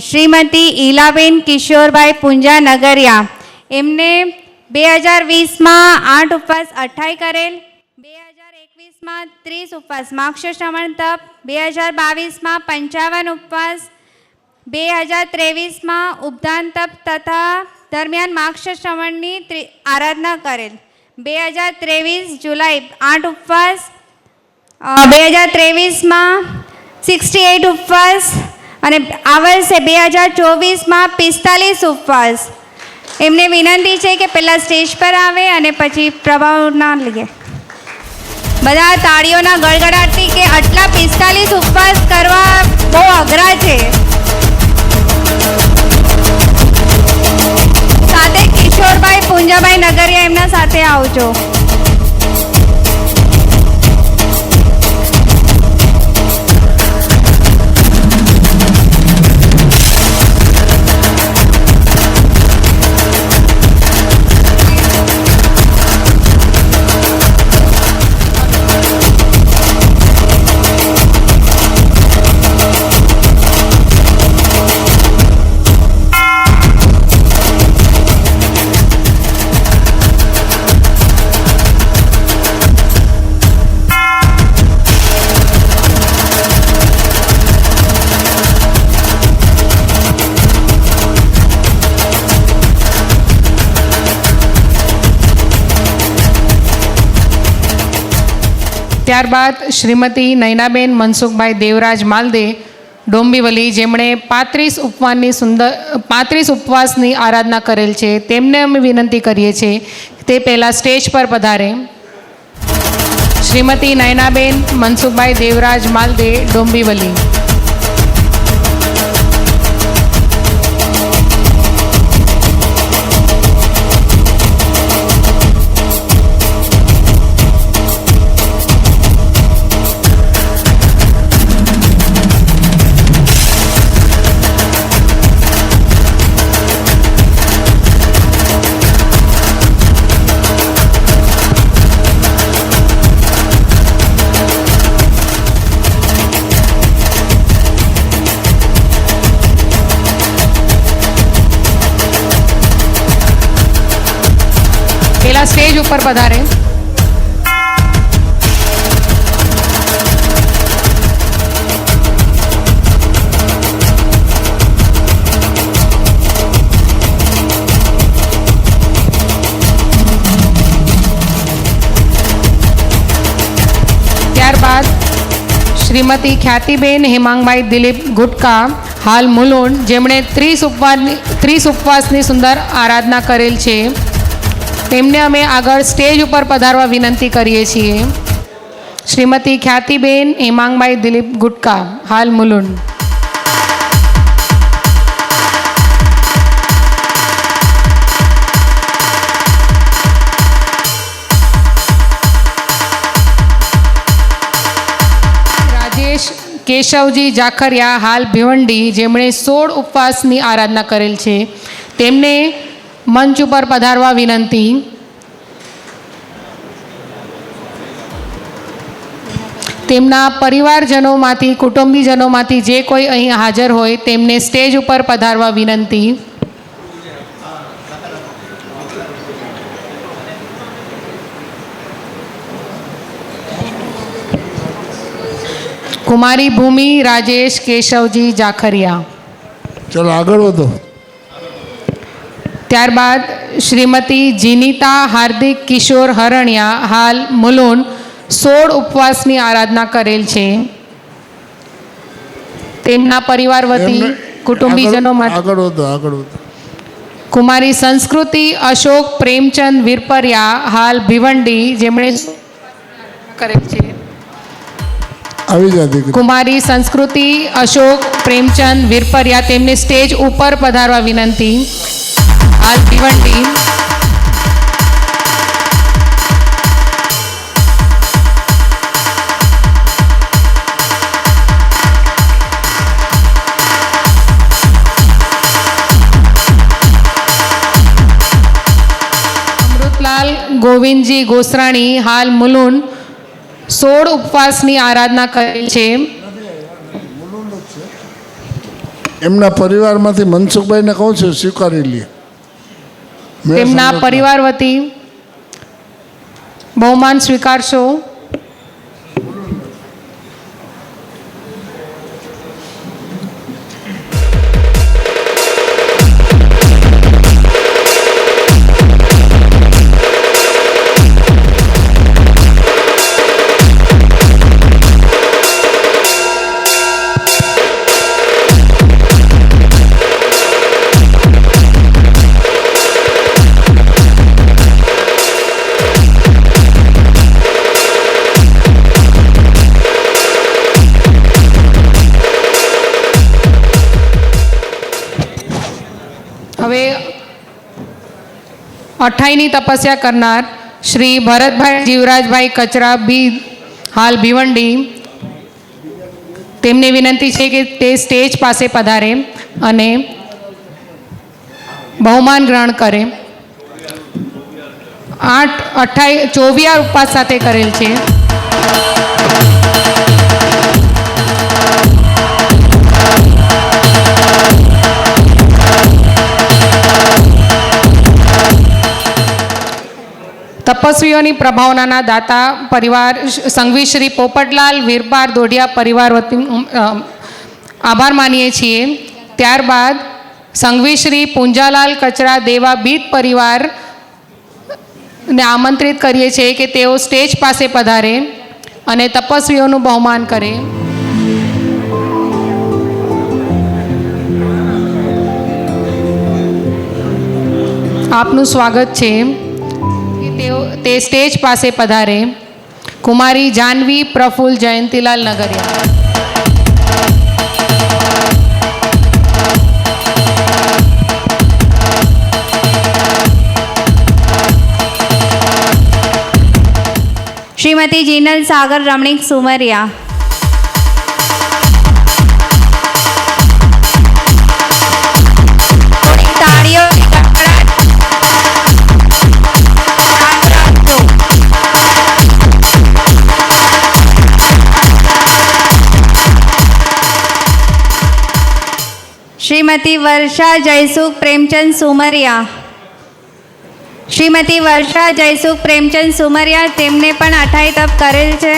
[SPEAKER 2] શ્રીમતી ઈલાબેન કિશોરભાઈ પુંજા નગરિયા, એમને 2020માં 8 ઉપવાસ 28 કરેલ, 2021માં 30 ઉપવાસ માક્ષર શ્રવણ તપ, 2022માં 55 ઉપવાસ, 2023માં ઉપદાન તપ તથા દરમિયાન માક્ષર શ્રવણની આરાધના કરેલ, 2023 જુલાઈ 8 ઉપવાસ, 2023માં 68 ઉપવાસ અને આ વર્ષે 2024માં 45 ઉપવાસ. એમને વિનંતી છે કે પહેલાં સ્ટેજ પર આવે અને પછી પ્રભાવના લઈએ. બધા તાળીઓના ગડગડાટથી કે આટલા 45 ઉપવાસ કરવા બહુ અઘરા છે. સાથે કિશોરભાઈ પૂંજાભાઈ નગરિયા એમના સાથે આવજો.
[SPEAKER 3] ત્યારબાદ શ્રીમતી નયનાબેન મનસુખભાઈ દેવરાજ માલદે ડોંબીવલી, જેમણે 35 ઉપવાસની આરાધના કરેલ છે, તેમને અમે વિનંતી કરીએ છીએ તે પહેલાં સ્ટેજ પર પધારે. શ્રીમતી નયનાબેન મનસુખભાઈ દેવરાજ માલદે ડોંબીવલી. પહેલા સ્ટેજ ઉપર પધારે. ત્યારબાદ શ્રીમતી ખ્યાતિબેન હેમાંગભાઈ દિલીપ ગુટકા, હાલ મુલુંડ, જેમણે 30 ઉપવાસની સુંદર આરાધના કરેલ છે, તેમને અમે આગળ સ્ટેજ ઉપર પધારવા વિનંતી કરીએ છીએ. શ્રીમતી ખ્યાતિબેન હેમાંગભાઈ દિલીપ ગુટકા, હાલ મુલુંડ. રાજેશ કેશવજી જાખરિયા, હાલ ભિવંડી, જેમણે 16 ઉપવાસની આરાધના કરેલ છે, તેમને મંચ ઉપર પધારવા વિનંતી. તેમના પરિવારજનોમાંથી, કુટુંબીજનોમાંથી જે કોઈ અહીં હાજર હોય તેમને સ્ટેજ ઉપર પધારવા વિનંતી. કુમારી ભૂમિ રાજેશ કેશવજી જાખરિયા.
[SPEAKER 4] ચલો આગળ વધો.
[SPEAKER 3] ત્યારબાદ શ્રીમતી જીનિતા હાર્દિક કિશોર હરણિયા, હાલ મુલુંડ, 16 ઉપવાસની આરાધના કરેલ છે. તેમના પરિવાર વતી કુટુંબીજનો માટે
[SPEAKER 4] આગળ વધો.
[SPEAKER 3] કુમારી સંસ્કૃતિ અશોક પ્રેમચંદ વિરપરિયા, હાલ ભિવંડી, જેમણે કરેલ છે.
[SPEAKER 4] આવી જા દીકરી.
[SPEAKER 3] કુમારી સંસ્કૃતિ અશોક પ્રેમચંદ વિરપરિયા, તેમને સ્ટેજ ઉપર પધારવા વિનંતી, હાલ ભિવંડી. અમૃતલાલ ગોવિંદજી ગોસરાણી, હાલ મુલુંડ, 16 ઉપવાસની આરાધના કરેલ છે.
[SPEAKER 4] એમના પરિવારમાંથી મનસુખભાઈને કહું છું સ્વીકારી લે.
[SPEAKER 3] તેમના પરિવાર વતી બહુમાન સ્વીકારશો. હવે 28ની તપસ્યા કરનાર શ્રી ભરતભાઈ જીવરાજભાઈ કચરા બી, હાલ ભિવંડી, તેમને વિનંતી છે કે તે સ્ટેજ પાસે પધારે અને બહુમાન ગ્રહણ કરે. 24 ઉપવાસ સાથે કરેલ છે. તપસ્વીઓની પ્રભાવનાના દાતા પરિવાર સંઘવી શ્રી પોપટલાલ વીરપાર દોઢિયા પરિવાર વતી આભાર માનીએ છીએ. ત્યારબાદ સંઘવી શ્રી પુંજાલાલ કચરા દેવા બીત પરિવારને આમંત્રિત કરીએ છીએ કે તેઓ સ્ટેજ પાસે પધારે અને તપસ્વીઓનું બહુમાન કરે. આપનું સ્વાગત છે. તે સ્ટેજ પાસે પધારે. કુમારી જાનવી પ્રફુલ્લ જયંતીલાલ નગરિયા.
[SPEAKER 2] શ્રીમતી જીનલ સાગર રમણીક સુમરિયા. તાળીઓ શ્રીમતી વર્ષા જયસુખ પ્રેમચંદ સુમરિયા. શ્રીમતી વર્ષા જયસુખ પ્રેમચંદ સુમરિયા, તેમને પણ 28 તપ કરેલ છે.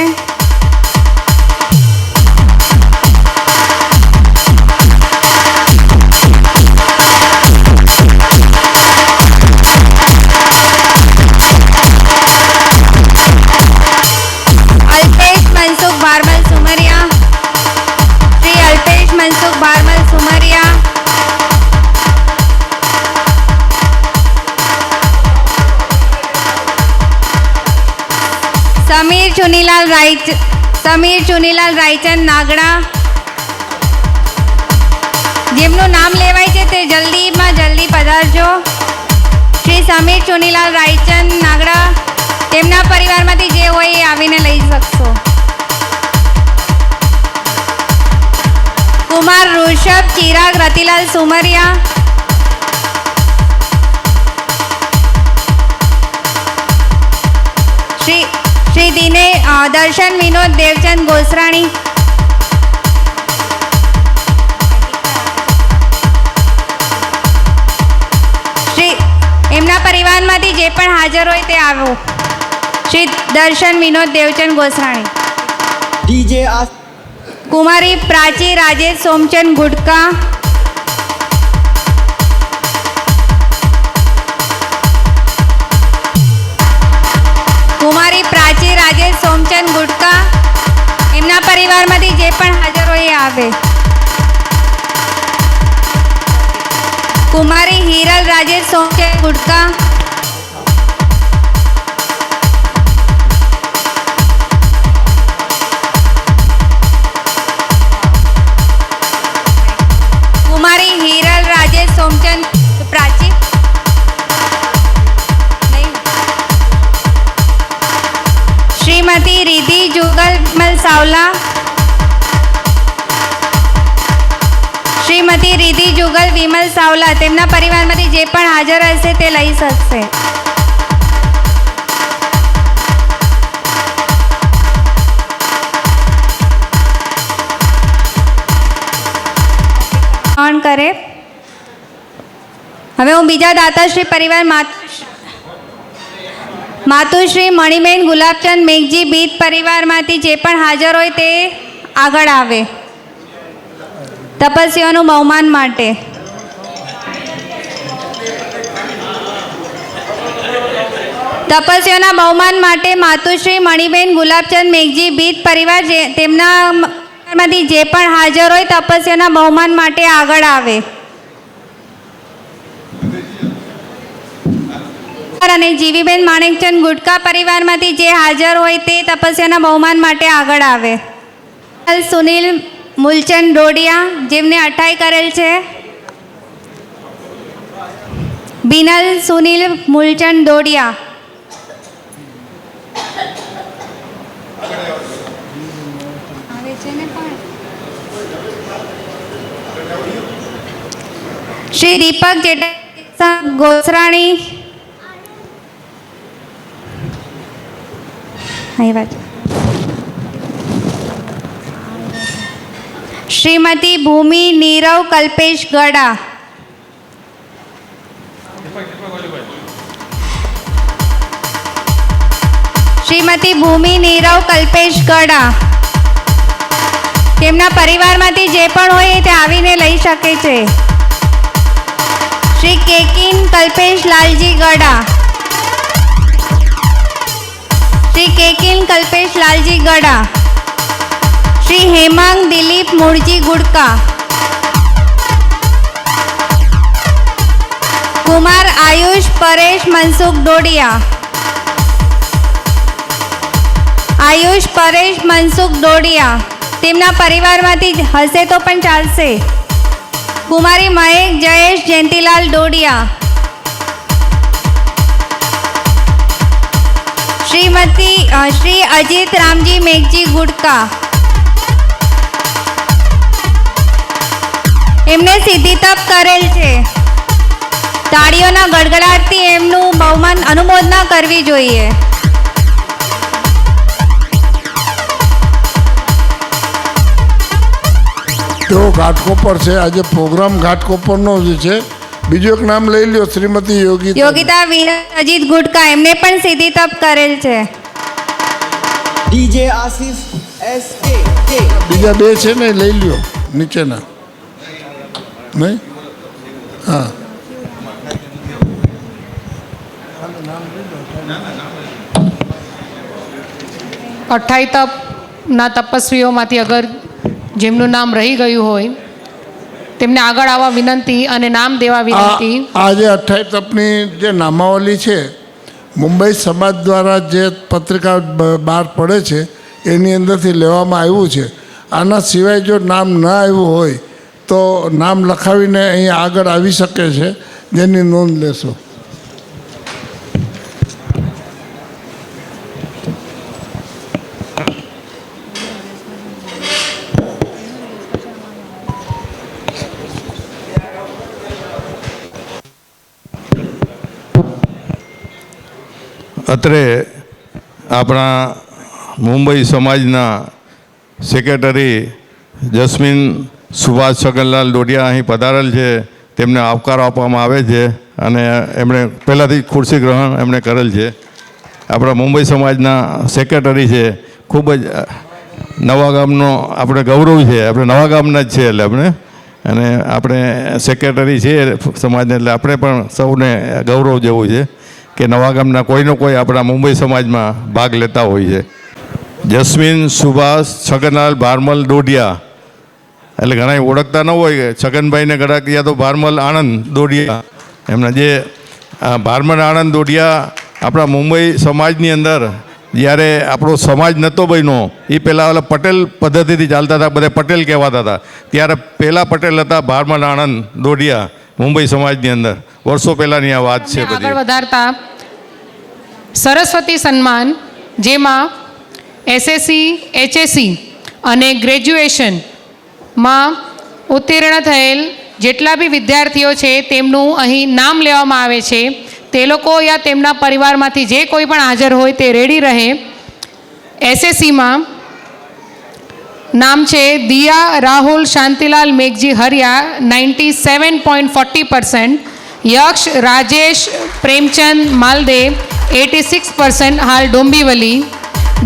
[SPEAKER 2] અલ્પેશ મનસુખ બારમલ સુમરિયા. શ્રી અલ્પેશ મનસુખ બારમલ સુમરિયા. સમીર ચુનીલાલ રાયચંદ નાગડા. જેમનું નામ લેવાય છે તે જલ્દીમાં જલ્દી પધારજો. શ્રી સમીર ચુનીલાલ રાયચંદ નાગડા, તેમના પરિવારમાંથી જે હોય એ આવીને લઈ શકશો. કુમાર ઋષભ ચિરાગ રતિલાલ સુમરિયા. શ્રી દર્શન વિનોદ દેવચંદ ગોસરાણી. એમના પરિવારમાંથી જે પણ હાજર હોય તે આવો. શ્રી દર્શન વિનોદ દેવચંદ ગોસરાણી. કુમારી પ્રાચી રાજેશ સોમચંદ ગુટકા, કુમારી પ્રાચી રાજેશ સોમચંદ ગુટકા, એમના પરિવારમાંથી જે પણ હાજર હોય એ આવે. કુમારી હિરલ રાજેશ સોમચંદ ગુટકા, કુમારી હિરલ રાજેશ સોમચંદ પ્રાચી નહીં. શ્રીમતી રિધિ જુગલમલ સાવલા, શ્રીમતી રિધિ જુગલ વિમલ સાવલા, તેમના પરિવારમાંથી જે પણ હાજર હશે તે લઈ શકશે. ઓન કરે. હવે હું બીજા દાતાશ્રી પરિવાર માતુશ્રી મણિબેન ગુલાબચંદ મેઘજી બીત પરિવારમાંથી જે પણ હાજર હોય તે આગળ આવે તપસ્વીઓનું બહુમાન માટે. તપસ્વીઓના બહુમાન માટે માતુશ્રી મણિબેન ગુલાબચંદ મેઘજી બીત પરિવાર તેમના માંથી જે પણ હાજર હોય તપસ્વીઓના બહુમાન માટે આગળ આવે. અને જીવીબેન માણેકચંદ ગુટકા પરિવારમાંથી જે હાજર હોય તે તપસ્યાના બહુમાન માટે આગળ આવે. સુનિલ મૂલચંદ ડોડિયા, જેમને 28 કરેલ છે. બિનલ સુનિલ મૂલચંદ ડોડિયા. શ્રી દીપક જેઠા ગોસરાણી, શ્રીમતી ભૂમિ નીરવ કલ્પેશ ગડા, શ્રીમતી ભૂમિ નીરવ કલ્પેશ ગડા, તેમના પરિવારમાંથી જે પણ હોય તે આવીને લઈ શકે છે. શ્રી કેકિન કલ્પેશ લાલજી ગડા, શ્રી કેકિન કલ્પેશ લાલજી ગડા, શ્રી હેમાંગ દિલીપ મૂળજી ગુડકા, કુમાર આયુષ પરેશ મનસુખ ડોડિયા, આયુષ પરેશ મનસુખ ડોડિયા, તેમના પરિવારમાંથી હશે તો પણ ચાલશે. કુમારી મહેક જયેશ જયંતિલાલ ડોડિયા, શ્રી અજીત રામજી મેઘજી ગુડકા, એમને સિદ્ધિ તપ કરેલ છે. તાળીઓના ગડગડાટથી એમનું બહુમાન અનુમોદના કરવી જોઈએ.
[SPEAKER 4] તેઓ ઘાટકોપર છે. આજે પ્રોગ્રામ ઘાટકોપરનો જ છે. બીજું એક નામ લઈ લ્યો, શ્રીમતી
[SPEAKER 2] યોગિતા અજીત ગુટકા, એમને પણ સિદ્ધિ તપ કરેલ છે.
[SPEAKER 1] DJ Asif SK.
[SPEAKER 4] બીજા બે છે ને લઈ લ્યો નીચેના, નહીં? હા,
[SPEAKER 3] અઠ્ઠાઈ તપના તપસ્વીઓમાંથી અગર જેમનું નામ રહી ગયું હોય તેમને આગળ આવવા વિનંતી અને નામ દેવા વિનંતી.
[SPEAKER 4] આ જે 28 તપની જે નામાવલી છે, મુંબઈ સમાજ દ્વારા જે પત્રિકા બહાર પડે છે એની અંદરથી લેવામાં આવ્યું છે. આના સિવાય જો નામ ન આવ્યું હોય તો નામ લખાવીને અહીંયા આગળ આવી શકે છે, જેની નોંધ લેશો.
[SPEAKER 5] અત્રે આપણા મુંબઈ સમાજના સેક્રેટરી જસ્મીન સુભાષ છગનલાલ ડોડિયા અહીં પધારેલ છે. તેમને આવકાર આપવામાં આવે છે અને એમણે પહેલાંથી ખુરશી ગ્રહણ એમણે કરેલ છે. આપણા મુંબઈ સમાજના સેક્રેટરી છે. ખૂબ જ નવા ગામનો આપણે ગૌરવ છે. આપણે નવા ગામના જ છે એટલે અને આપણે સેક્રેટરી છે સમાજને, એટલે આપણે પણ સૌને ગૌરવ જેવું છે કે નવા ગામના કોઈનો કોઈ આપણા મુંબઈ સમાજમાં ભાગ લેતા હોય છે. જસ્મીન સુભાષ છગનલાલ ભારમલ દોઢિયા, એટલે ઘણા ઓળખતા ન હોય કે છગનભાઈને ગળાકિયા તો ભારમલ આણંદ દોઢિયા. એમના જે ભારમલ આણંદ દોઢિયા આપણા મુંબઈ સમાજની અંદર જ્યારે આપણો સમાજ નહોતો બન્યો એ પહેલાં ઓલા પટેલ પદ્ધતિથી ચાલતા હતા, બધા પટેલ કહેવાતા હતા. ત્યારે પહેલાં પટેલ હતા ભારમલ આણંદ દોઢિયા મુંબઈ સમાજની અંદર. વર્ષો પહેલાંની આ વાત છે.
[SPEAKER 3] આગળ વધારતા સરસ્વતી સન્માન, જેમાં એસએસસી, એચએસસી અને ગ્રેજ્યુએશનમાં ઉત્તીર્ણ થયેલ જેટલા બી વિદ્યાર્થીઓ છે તેમનું અહીં નામ લેવામાં આવે છે. તે લોકો યા તેમના પરિવારમાંથી જે કોઈ પણ હાજર હોય તે રેડી રહે. એસએસસીમાં નામ છે દિયા રાહુલ શાંતિલાલ મેઘજી હરિયા 97.40%, યક્ષ રાજેશ પ્રેમચંદ માલદે 86% હાલ ડોંબીવલી,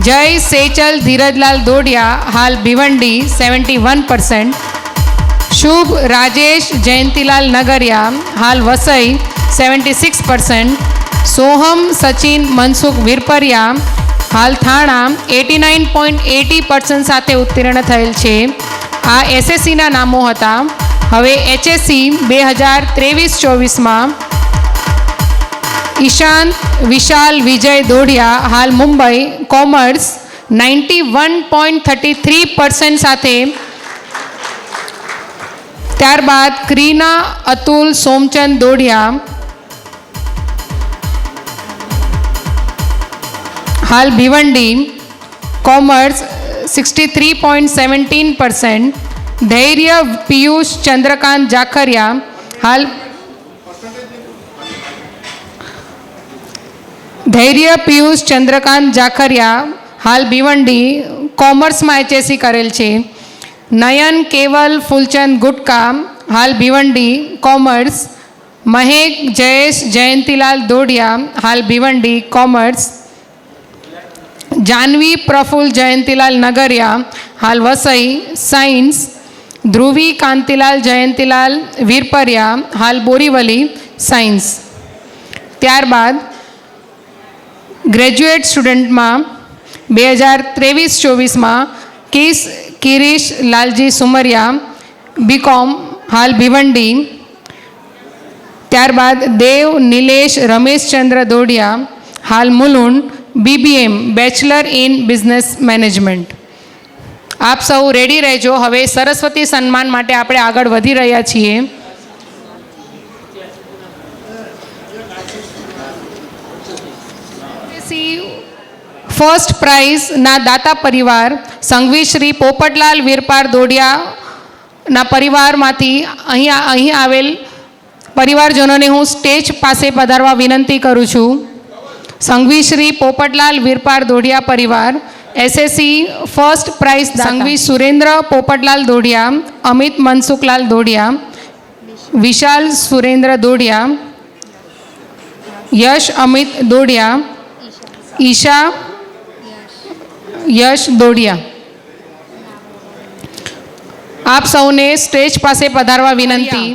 [SPEAKER 3] જય સેચલ ધીરજલાલ દોડિયા હાલ ભિવંડી 71%, શુભ રાજેશ જયંતિલાલ નગરિયા હાલ વસઈ 76%, સોહમ સચિન મનસુખ વિરપરિયા હાલ થાણા 89.80% સાથે ઉત્તીર્ણ થયેલ છે. આ એસએસસીના નામો હતા. હવે એચએસસી 2023-24માં ઈશાંત વિશાલ વિજય દોડિયા હાલ મુંબઈ કોમર્સ 91.33% સાથે. ત્યારબાદ ક્રીના અતુલ સોમચંદ દોડિયા હાલ ભિવંડી કોમર્સ 63.17%, ધૈર્ય પિયુષ ચંદ્રકાંત જાખરિયા હાલ હાલ ભિવંડી કોમર્સમાં એચએસસી કરેલ છે. નયન કેવલ ફૂલચંદ ગુટકા હાલ ભિવંડી કોમર્સ, મહેક જયેશ જયંતિલાલ દોડિયા હાલ ભિવંડી કોમર્સ, જાનવી પ્રફુલ્લ જયંતિલાલ નગરિયા હાલ વસઈ સાયન્સ, ધ્રુવી કાંતિલાલ જયંતિલાલ વીરપરિયા હાલ બોરીવલી સાયન્સ. ત્યારબાદ ગ્રેજ્યુએટ સ્ટુડન્ટમાં 2023-24માં કિરીશ લાલજી સુમરિયા બીકોમ હાલ ભિવંડી. ત્યારબાદ દેવ નિલેશ રમેશચંદ્ર દોડિયા હાલ Mulund BBM bachelor in business management. આપ સૌ રેડી રહેજો. હવે સરસ્વતી સન્માન માટે આપણે આગળ વધી રહ્યા છીએ. ફર્સ્ટ પ્રાઇઝના દાતા પરિવાર સંઘવી શ્રી પોપટલાલ વીરપાર દોડિયાના પરિવારમાંથી અહીં આવેલ પરિવારજનોને હું સ્ટેજ પાસે પધારવા વિનંતી કરું છું. સંઘવી શ્રી પોપટલાલ વીરપાર દોડિયા પરિવાર, SSC first prize Sanghvi Surendra Popatlal Dodiya, Amit Mansukhlal Dodiya, Vishal Surendra Dodiya, Yash Amit Dodiya, Isha Yash Dodiya. આપ સૌને સ્ટેજ પાસે પધારવા વિનંતી.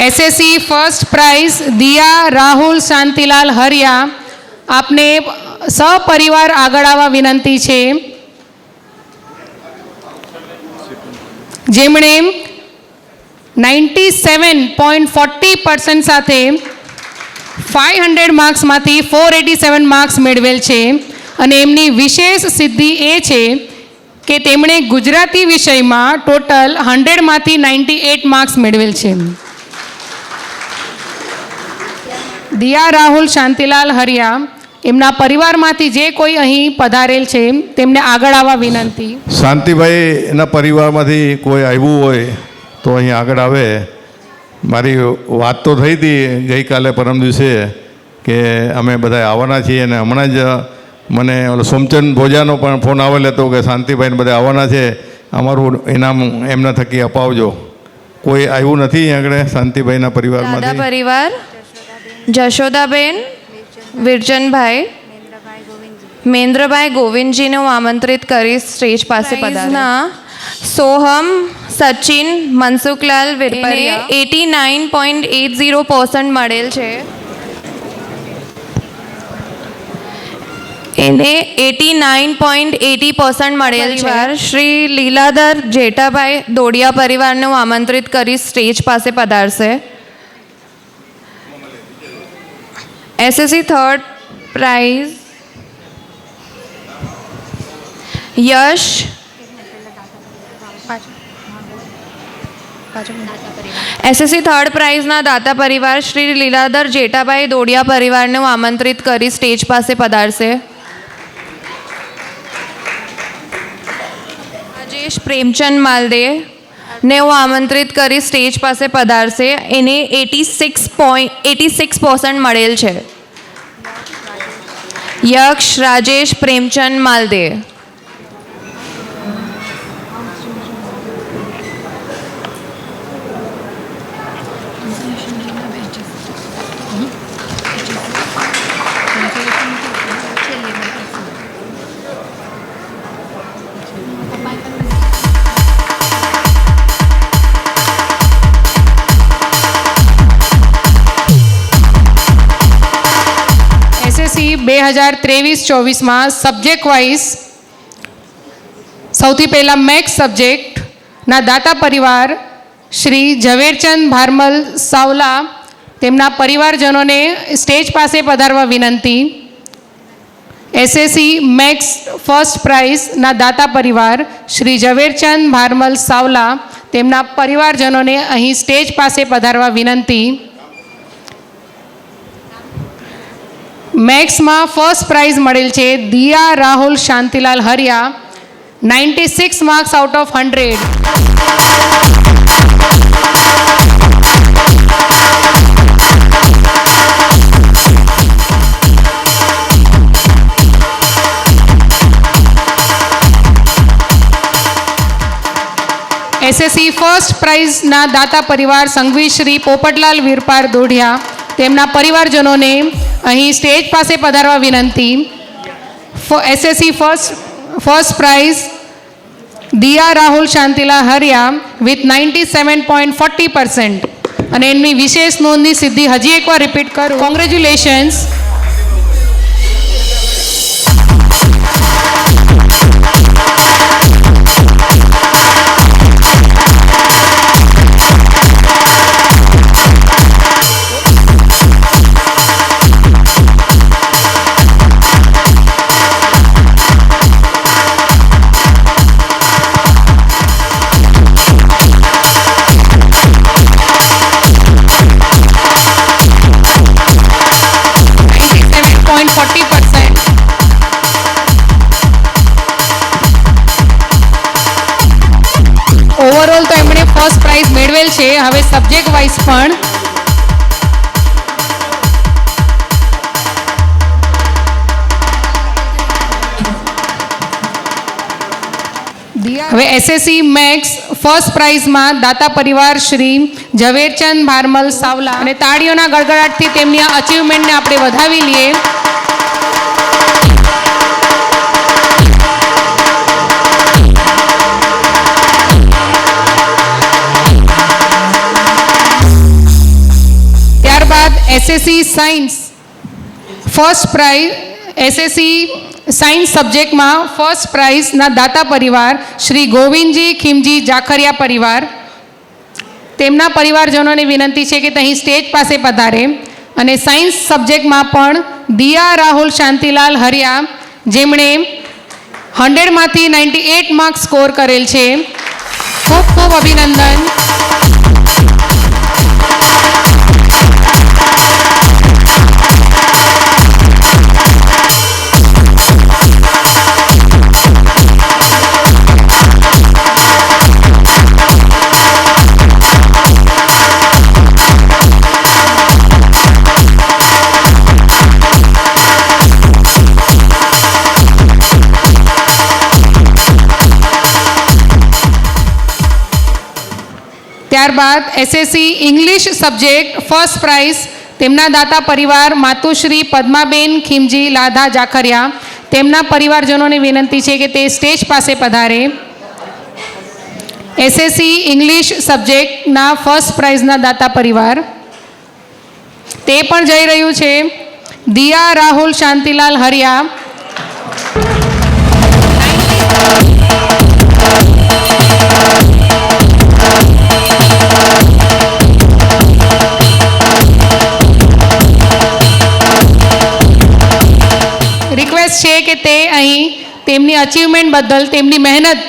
[SPEAKER 3] SSC first prize Diya Rahul Shantilal Hariya, આપને સહપરિવાર આગળ આવવા વિનંતી છે. જેમણે 97.40% સાથે 500 માર્ક્સમાંથી 487 માર્ક્સ મેળવેલ છે. અને એમની વિશેષ સિદ્ધિ એ છે કે તેમણે ગુજરાતી વિષયમાં ટોટલ 100માંથી 98 માર્ક્સ મેળવેલ છે. દિયા રાહુલ શાંતિલાલ હરિયા, એમના પરિવારમાંથી જે કોઈ અહીં પધારેલ છે તેમને આગળ આવવા વિનંતી.
[SPEAKER 5] શાંતિભાઈના પરિવારમાંથી કોઈ આવ્યું હોય તો અહીં આગળ આવે. મારી વાત તો થઈ હતી ગઈકાલે પરમ દિવસે કે અમે બધા આવવાના છીએ, અને હમણાં જ મને ઓલો સોમચંદ ભોજાનો પણ ફોન આવેલ હતો કે શાંતિભાઈને બધા આવવાના છે, અમારું ઇનામ એમના થકી અપાવજો. કોઈ આવ્યું નથી આગળ શાંતિભાઈના પરિવારમાંથી?
[SPEAKER 2] પરિવાર જશોદાબેન, વિરચનભાઈ, મહેન્દ્રભાઈ ગોવિંદજીને હું આમંત્રિત કરીશ સ્ટેજ પાસે પધારવા. સોહમ સચિન મનસુખલાલ વિરપરિયા 89.80% મળેલ છે. એને 89.80% મળેલ છે. શ્રી લીલાધર જેઠાભાઈ દોડિયા પરિવારને હું આમંત્રિત કરીશ સ્ટેજ પાસે પધારશે. એસએસસી થર્ડ પ્રાઇઝ યશ એસએસસી થર્ડ પ્રાઇઝના દાતા પરિવાર શ્રી લીલાધર જેઠાભાઈ દોડિયા પરિવારને હું આમંત્રિત કરી સ્ટેજ પાસે પધારશે. રાજેશ પ્રેમચંદ માલદે ને હું આમંત્રિત કરી સ્ટેજ પાસે પધારશે. એને 86% મળેલ છે. યક્ષ રાજેશ પ્રેમચંદ માલદે.
[SPEAKER 3] એસએસસી 2023-24માં સબ્જેક્ટ વાઇઝ સૌથી પહેલાં મેથ્સ સબ્જેક્ટના દાતા પરિવાર શ્રી ઝવેરચંદ ભારમલ સાવલા તેમના પરિવારજનોને સ્ટેજ પાસે પધારવા વિનંતી. એસએસસી મેથ્સ ફર્સ્ટ પ્રાઇઝના દાતા પરિવાર શ્રી ઝવેરચંદ ભારમલ સાવલા તેમના પરિવારજનોને અહીં સ્ટેજ પાસે પધારવા વિનંતી. મેથ્સમાં ફર્સ્ટ પ્રાઇઝ મળેલ છે Diya Rahul Shantilal Hariya 96 marks out of 100. SSC first પ્રાઇઝના દાતા પરિવાર સંઘવી શ્રી પોપટલાલ વીરપાર દોઢિયા તેમના પરિવારજનોને અહીં સ્ટેજ પાસે પધારવા વિનંતી. SSC first prize Diya Rahul Shantilal Hariya with 97.40%. અને એમની વિશેષ નોંધની સિદ્ધિ હજી એકવાર રિપીટ કરું. કોંગ્રેચ્યુલેશન્સ. ઓવરઓલ તો એમણે ફર્સ્ટ પ્રાઇઝ મેળવેલ છે. હવે સબ્જેક્ટ વાઇઝ પણ હવે એસએસસી મેથ્સ ફર્સ્ટ પ્રાઇઝમાં દાતા પરિવાર શ્રી ઝવેરચંદ ભારમલ સાવલા અને તાળીઓના ગડગડાટથી તેમની આ અચીવમેન્ટને આપણે વધાવી લઈએ. ત્યારબાદ SSC science first prize SSC science સબ્જેક્ટમાં ફર્સ્ટ પ્રાઇઝના દાતા પરિવાર શ્રી ગોવિંદજી ખીમજી જાખરિયા પરિવાર તેમના પરિવારજનોને વિનંતી છે કે અહીં સ્ટેજ પાસે પધારે. અને સાયન્સ સબ્જેક્ટમાં પણ દિયા રાહુલ શાંતિલાલ હરિયા જેમણે 100માંથી 98 માર્ક્સ સ્કોર કરેલ છે. ખૂબ ખૂબ અભિનંદન. ત્યારબાદ SSC English subject first prize તેમના દાતા પરિવાર માતુશ્રી પદ્માબેન ખીમજી લાધા જાખરિયા તેમના પરિવારજનોને વિનંતી છે કે તે સ્ટેજ પાસે પધારે. એસએસસી ઇંગ્લિશ સબ્જેક્ટના ફર્સ્ટ પ્રાઇઝના દાતા પરિવાર તે પણ જઈ રહ્યું છે. દિયા રાહુલ શાંતિલાલ હરિયા. રિક્વેસ્ટ છે કે તે અહીં તેમની અચીવમેન્ટ બદલ, તેમની મહેનત,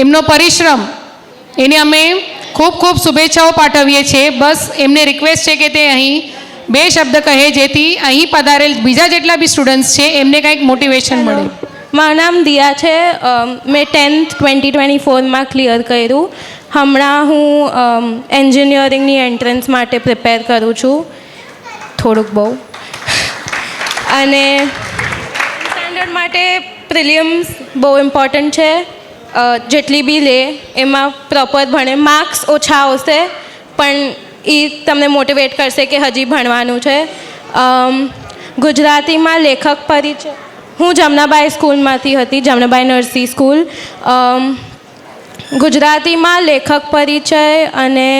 [SPEAKER 3] એમનો પરિશ્રમ, એને અમે ખૂબ ખૂબ શુભેચ્છાઓ પાઠવીએ છીએ. બસ એમને રિક્વેસ્ટ છે કે તે અહીં 2 શબ્દ કહે, જેથી અહીં પધારેલ બીજા જેટલા બી સ્ટુડન્ટ્સ છે એમને કંઈક મોટિવેશન મળે.
[SPEAKER 12] મારું નામ દિયા છે. મેં 10th 2024માં ક્લિયર કર્યું. હમણાં હું એન્જિનિયરિંગની એન્ટ્રન્સ માટે પ્રિપેર કરું છું, થોડુંક બહુ. અને સ્ટાન્ડર્ડ માટે પ્રિલિયમ્સ બહુ ઇમ્પોર્ટન્ટ છે. જેટલી બી લે એમાં પ્રોપર ભણે. માર્ક્સ ઓછા આવશે પણ એ તમને મોટિવેટ કરશે કે હજી ભણવાનું છે. ગુજરાતીમાં લેખક પરિચય, હું જમનાબાઈ સ્કૂલમાંથી હતી, જમનાબાઈ નરસી સ્કૂલ. ગુજરાતીમાં લેખક પરિચય અને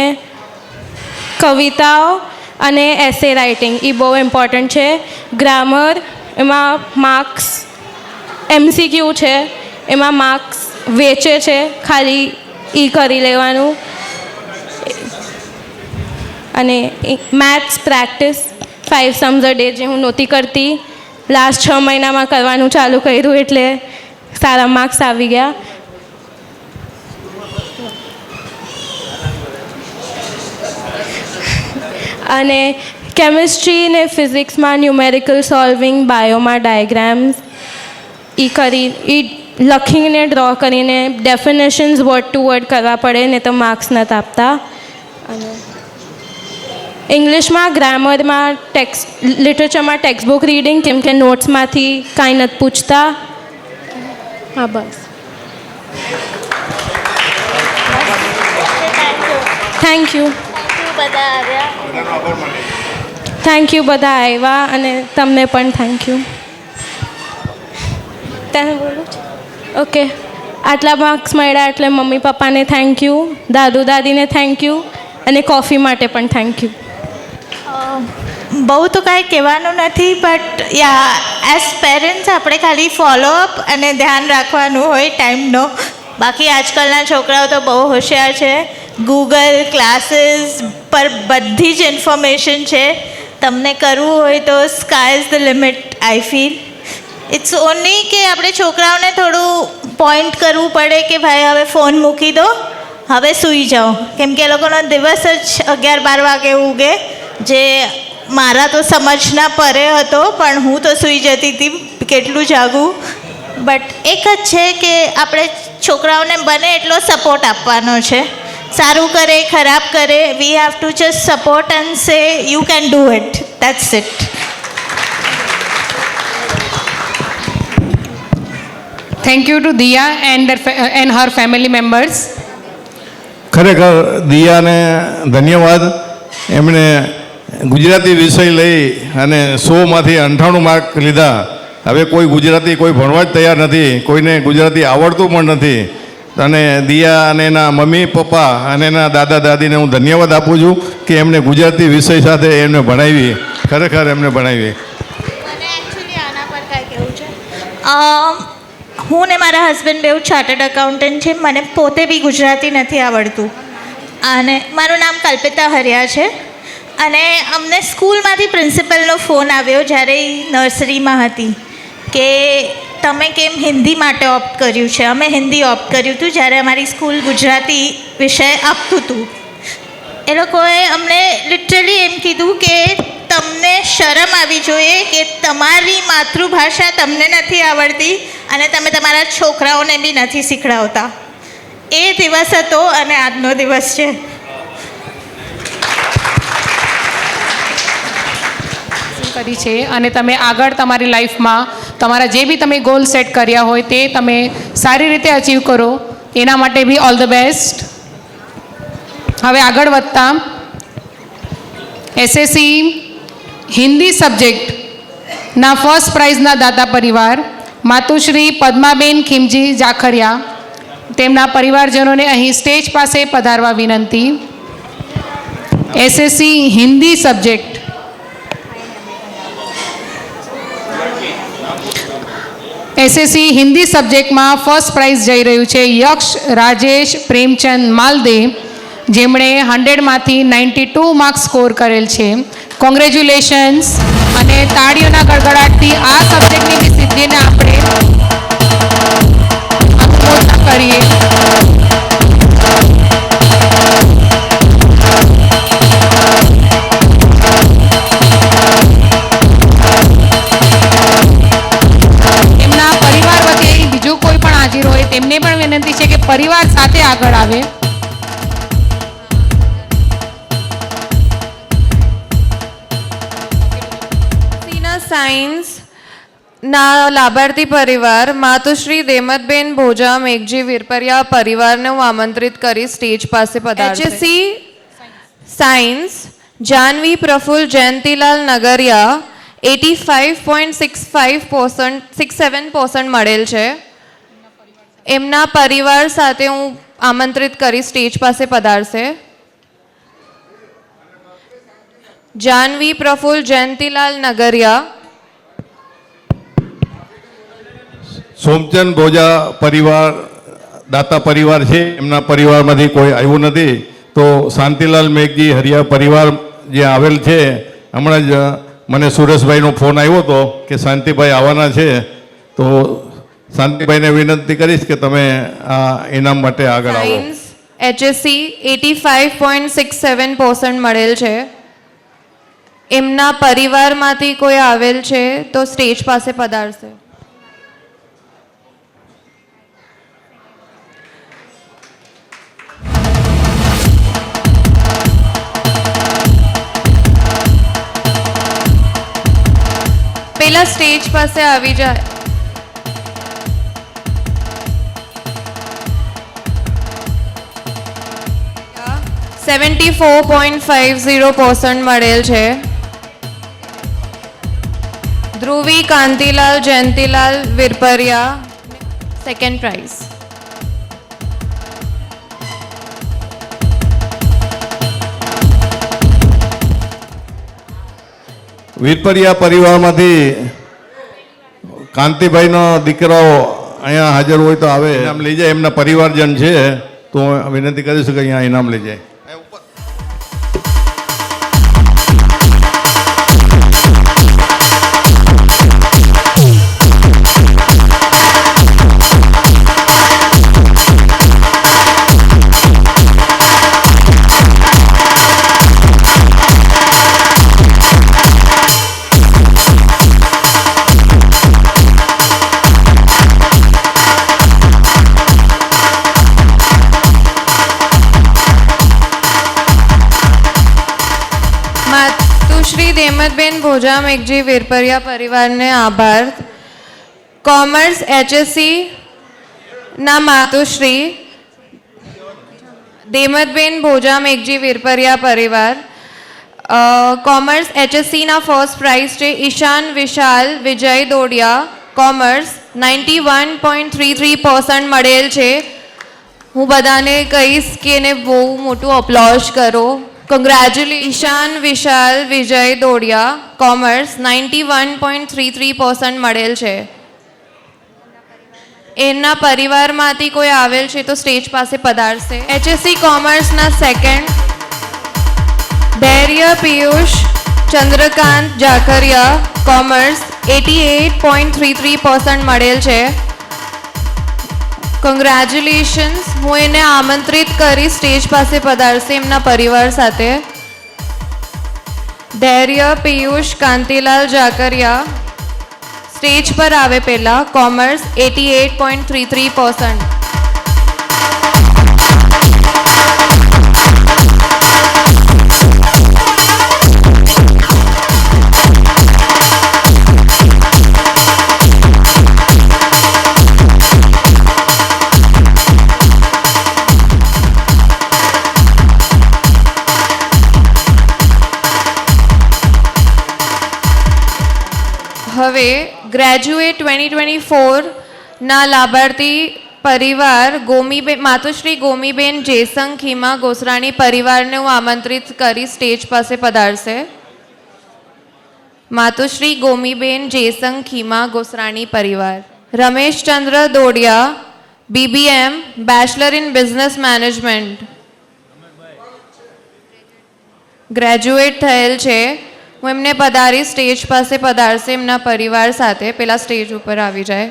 [SPEAKER 12] કવિતાઓ અને એસે રાઇટિંગ એ બહુ ઇમ્પોર્ટન્ટ છે. ગ્રામર એમાં માર્ક્સ, MCQ છે એમાં માર્ક્સ વેચે છે, ખાલી એ કરી લેવાનું. અને maths practice 5 sums a day જે હું નહોતી કરતી, લાસ્ટ 6 મહિનામાં કરવાનું ચાલુ કર્યું એટલે સારા માર્ક્સ આવી ગયા. અને કેમિસ્ટ્રી ને ફિઝિક્સમાં ન્યુમેરિકલ સોલ્વિંગ, બાયોમાં ડાયાગ્રામ્સ એ કરી, એ લખીને ડ્રો કરીને ડેફિનેશન્સ વર્ડ ટુ વર્ડ કરવા પડે ને તો માર્ક્સ નથી આપતા. અને ઇંગ્લિશમાં, ગ્રામરમાં, લિટરેચરમાં ટેક્સ્ટ બુક રીડિંગ, કેમ કે નોટ્સમાંથી કાંઈ નથી પૂછતા. હા બસ. Thank you. થેન્ક યુ બધા આવ્યા અને તમને પણ થેન્ક યુ. તને બોલું છે? ઓકે. આટલા માર્ક્સ મળ્યા એટલે મમ્મી પપ્પાને thank you, Dadu દાદીને thank you અને કોફી માટે પણ થેન્ક યુ.
[SPEAKER 13] બહુ તો કાંઈ કહેવાનું નથી, બટ યા એઝ પેરેન્ટ્સ આપણે ખાલી ફોલોઅપ અને ધ્યાન રાખવાનું હોય ટાઈમનો. બાકી આજકાલના છોકરાઓ તો બહુ હોશિયાર છે. ગૂગલ ક્લાસીસ પર બધી જ ઇન્ફોર્મેશન છે. તમને કરવું હોય તો sky is the limit, I feel. It's only કે આપણે છોકરાઓને થોડું પોઈન્ટ કરવું પડે કે ભાઈ હવે ફોન મૂકી દો, હવે સૂઈ જાઓ. કેમ કે એ લોકોનો દિવસ જ 11-12 વાગે ઉગે, જે મારા તો સમજના પરે હતો, પણ હું તો સૂઈ જતી હતી, કેટલું જાગું. બટ એક જ છે કે આપણે છોકરાઓને બને એટલો સપોર્ટ આપવાનો છે. સારું કરે, ખરાબ કરે, we have to just support and say you can do it, that's it.
[SPEAKER 3] Thank you to Diya and her family members.
[SPEAKER 5] ખરેખર દિયાને ધન્યવાદ. એમણે ગુજરાતી વિષય લઈ અને 100માંથી 98 માર્ક લીધા. હવે કોઈ ગુજરાતી કોઈ ભણવા જ તૈયાર નથી, કોઈને ગુજરાતી આવડતું પણ નથી. અને દિયા અને એના મમ્મી પપ્પા અને એના દાદા દાદીને હું ધન્યવાદ આપું છું કે એમને ગુજરાતી વિષય સાથે એમને ભણાવી, ખરેખર એમને ભણાવી.
[SPEAKER 13] અને એકચ્યુઅલી આના પર કાંઈ કહેવું છે, હું ને મારા હસબન્ડ બેઉ ચાર્ટર્ડ એકાઉન્ટન્ટ છે. મને પોતે બી ગુજરાતી નથી આવડતું. અને મારું નામ કલ્પિતા હરિયા છે. અને અમને સ્કૂલમાંથી પ્રિન્સિપલનો ફોન આવ્યો જ્યારે એ નર્સરીમાં હતી કે તમે કેમ હિન્દી માટે ઓપ્ટ કર્યું છે. અમે હિન્દી ઓપ્ટ કર્યું હતું જ્યારે અમારી સ્કૂલ ગુજરાતી વિષય આપતું હતું. એ લોકોએ અમને લિટરલી એમ કીધું કે તમને શરમ આવી જોઈએ કે તમારી માતૃભાષા તમને નથી આવડતી અને તમે તમારા છોકરાઓને બી નથી શીખડાવતા. એ દિવસ હતો અને આજનો દિવસ છે.
[SPEAKER 3] કરી છે અને તમે આગળ તમારી લાઈફમાં તમારા જે બી તમે ગોલ સેટ કર્યા હોય તે તમે સારી રીતે અચીવ કરો, એના માટે બી ઓલ ધ બેસ્ટ. હવે આગળ વધતા એસએસસી હિન્દી સબ્જેક્ટ ના ફર્સ્ટ પ્રાઇઝના દાતા પરિવાર માતુશ્રી પદ્માબેન ખીમજી જાખરિયા, તેમના પરિવારજનોને અહીં સ્ટેજ પાસે પધારવા વિનંતી. એસએસસી હિન્દી સબ્જેક્ટ હિન્દી સબ્જેક્ટમાં ફર્સ્ટ પ્રાઇઝ જઈ રહ્યું છે યક્ષ રાજેશ પ્રેમચંદ માલદે, જેમણે 100માંથી 92 માર્ક્સ સ્કોર કરેલ છે. કોંગ્રેચ્યુલેશન્સ. અને તાળીઓના ગડગડાટથી આ સબ્જેક્ટની સિદ્ધિને આપણે અનુમોદન કરીએ. તેમને પણ વિનંતી છે કે પરિવાર સાથે આગળ આવે.
[SPEAKER 12] સાયન્સના લાભાર્થી પરિવાર માતુશ્રી દેમતબેન ભોજા મેઘજી વીરપરિયા પરિવારને હું આમંત્રિત કરી સ્ટેજ પાસે પધારશે. એચએસસી સાયન્સ જાનવી પ્રફુલ્લ જયંતીલાલ નગરિયા 85.67% મળેલ છે. એમના પરિવાર સાથે હું આમંત્રિત કરી સ્ટેજ પાસે પધારશે. જાનવી પ્રફુલ્લ જયંતીલાલ નગરિયા.
[SPEAKER 5] સોમચંદ ભોજા પરિવાર દાતા પરિવાર છે, એમના પરિવારમાંથી કોઈ આવ્યું નથી, તો શાંતિલાલ મેઘજી હરિયા પરિવાર જે આવેલ છે, હમણાં જ મને સુરેશભાઈનો ફોન આવ્યો હતો કે શાંતિભાઈ આવવાના છે, તો શાંતિભાઈને વિનંતી કરીશ કે તમે આ ઇનામ માટે આગળ આવો.
[SPEAKER 12] એચએસસી 85.67% મળેલ છે. એમના પરિવારમાંથી કોઈ આવેલ છે તો સ્ટેજ પાસે પધારશે. પેલા સ્ટેજ પાસે આવી જાય. 74.50% મળેલ છે. Dhruvi Kantilal Jayantilal Virpariya second prize.
[SPEAKER 5] વીરપરિયા પરિવારમાંથી કાંતિભાઈનો દીકરાઓ અહીંયા હાજર હોય તો આવે, ઇનામ લઈ જાય. એમના પરિવારજન છે, તો વિનંતી કરીશું કે અહીંયા ઇનામ લઈ જાય.
[SPEAKER 12] માતુશ્રી દેમતબેન ભોજા મેઘજી વીરપરિયા પરિવારને આભાર. કોમર્સ એચએસસી ના માતુશ્રી દેમતબેન ભોજા મેઘજી વીરપરિયા પરિવાર. કોમર્સ એચએસસીના ફર્સ્ટ પ્રાઇઝ છે ઈશાન વિશાલ વિજય દોડિયા, કોમર્સ 91.33% મળેલ છે. હું બધાને કહીશ કે એને બહુ મોટું અપ્લોઝ કરો. કોંગ્રેચ્યુલેશન ઈશાન વિશાલ વિજય દોડિયા, કોમર્સ 91.33% મળેલ છે. એમના પરિવારમાંથી કોઈ આવેલ છે તો સ્ટેજ પાસે પધારશે. એચએસસી કોમર્સના સેકન્ડ ધૈર્ય પિયુષ ચંદ્રકાંત જાખરિયા, કોમર્સ 88.33% મળેલ છે. કોંગ્રેચ્યુલેશન્સ. હું એને આમંત્રિત કરી સ્ટેજ પાસે પધારશે એમના પરિવાર સાથે. ધૈર્ય પિયુષ કાંતિલાલ જાકરિયા સ્ટેજ પર આવે પહેલા. કોમર્સ 88.33%. હવે ગ્રેજ્યુએટ 2024ના લાભાર્થી પરિવાર માતુશ્રી ગોમીબેન જેસંગ ખીમા ગોસરાણી પરિવારને હું આમંત્રિત કરી સ્ટેજ પાસે પધારશે. માતુશ્રી ગોમીબેન જેસંગ ખીમા ગોસરાણી પરિવાર. રમેશચંદ્ર દોડિયા, BBM, bachelor in business management, graduate થયેલ છે. હું એમને પધારી સ્ટેજ પાસે પધારશે એમના પરિવાર સાથે. પેલા સ્ટેજ ઉપર આવી જાય.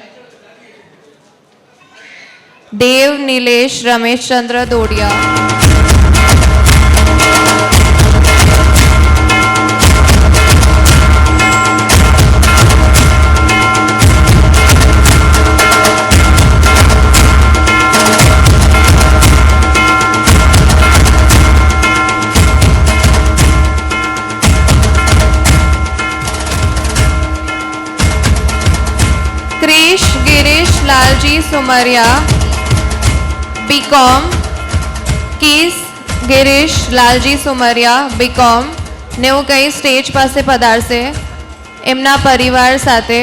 [SPEAKER 12] દેવ નિલેશ રમેશચંદ્ર દોડિયા. ક્રિશ ગિરીશ લાલજી સુમરિયા, BCom. કિસ ગિરીશ લાલજી સુમરિયા, BCom. ને હું કઈ સ્ટેજ પાસે પધારશે એમના પરિવાર સાથે.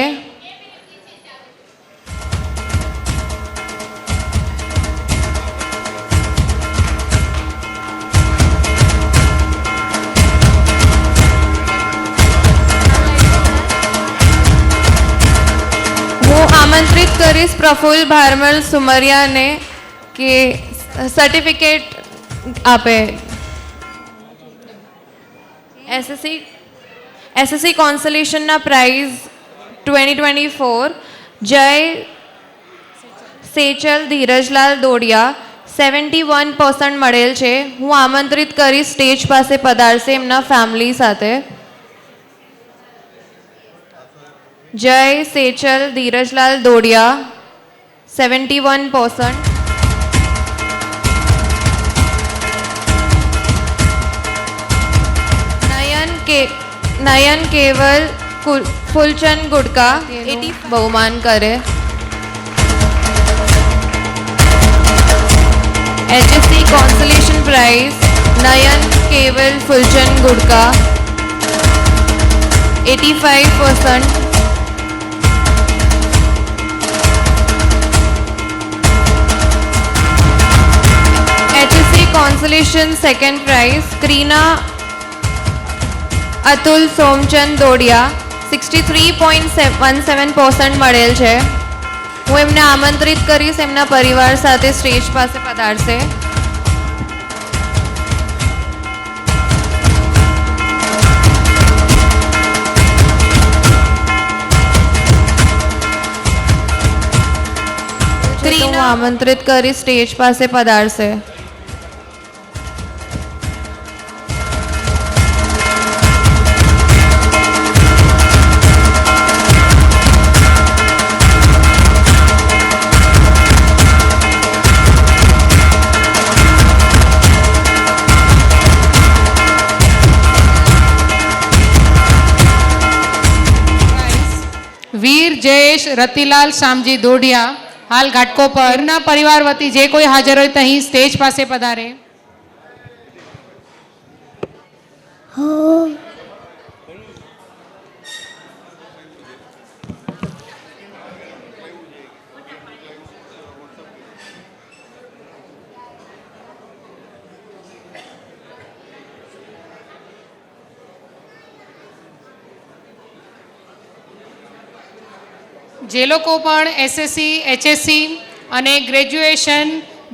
[SPEAKER 12] હું આમંત્રિત કરીશ પ્રફુલ્લ ભારમલ સુમરિયાને કે સર્ટિફિકેટ આપે. SSC કોન્સોલેશનના પ્રાઇઝ 2024 જય સેચલ ધીરજલાલ દોડિયા 71% મળેલ છે. હું આમંત્રિત કરી સ્ટેજ પાસે પધારશે એમના ફેમિલી સાથે. જય સેચલ ધીરજલાલ દોડિયા 71%. નયન કેવલ ફૂલચંદ ગુડકા 80 બહુમાન કરે. HSC કોન્સોલેશન prize Nayan Keval Phoolchand Gudka 85%. HSC consolation second prize Krina Atul Somchand Dodiya 63.17% મળેલ છે. હું એમને આમંત્રિત કરીશ એમના પરિવાર સાથે સ્ટેજ પાસે પધારશે. હું આમંત્રિત કરી સ્ટેજ પાસે પધારશે.
[SPEAKER 3] વીર જયેશ રતિલાલ શામજી દોડિયા હાલ ઘાટકોપર. એમના પરિવાર વતી જે કોઈ હાજર હોય તો અહીં સ્ટેજ પાસે પધારે. જે લોકો પણ SSC, HSC અને ગ્રેજ્યુએશન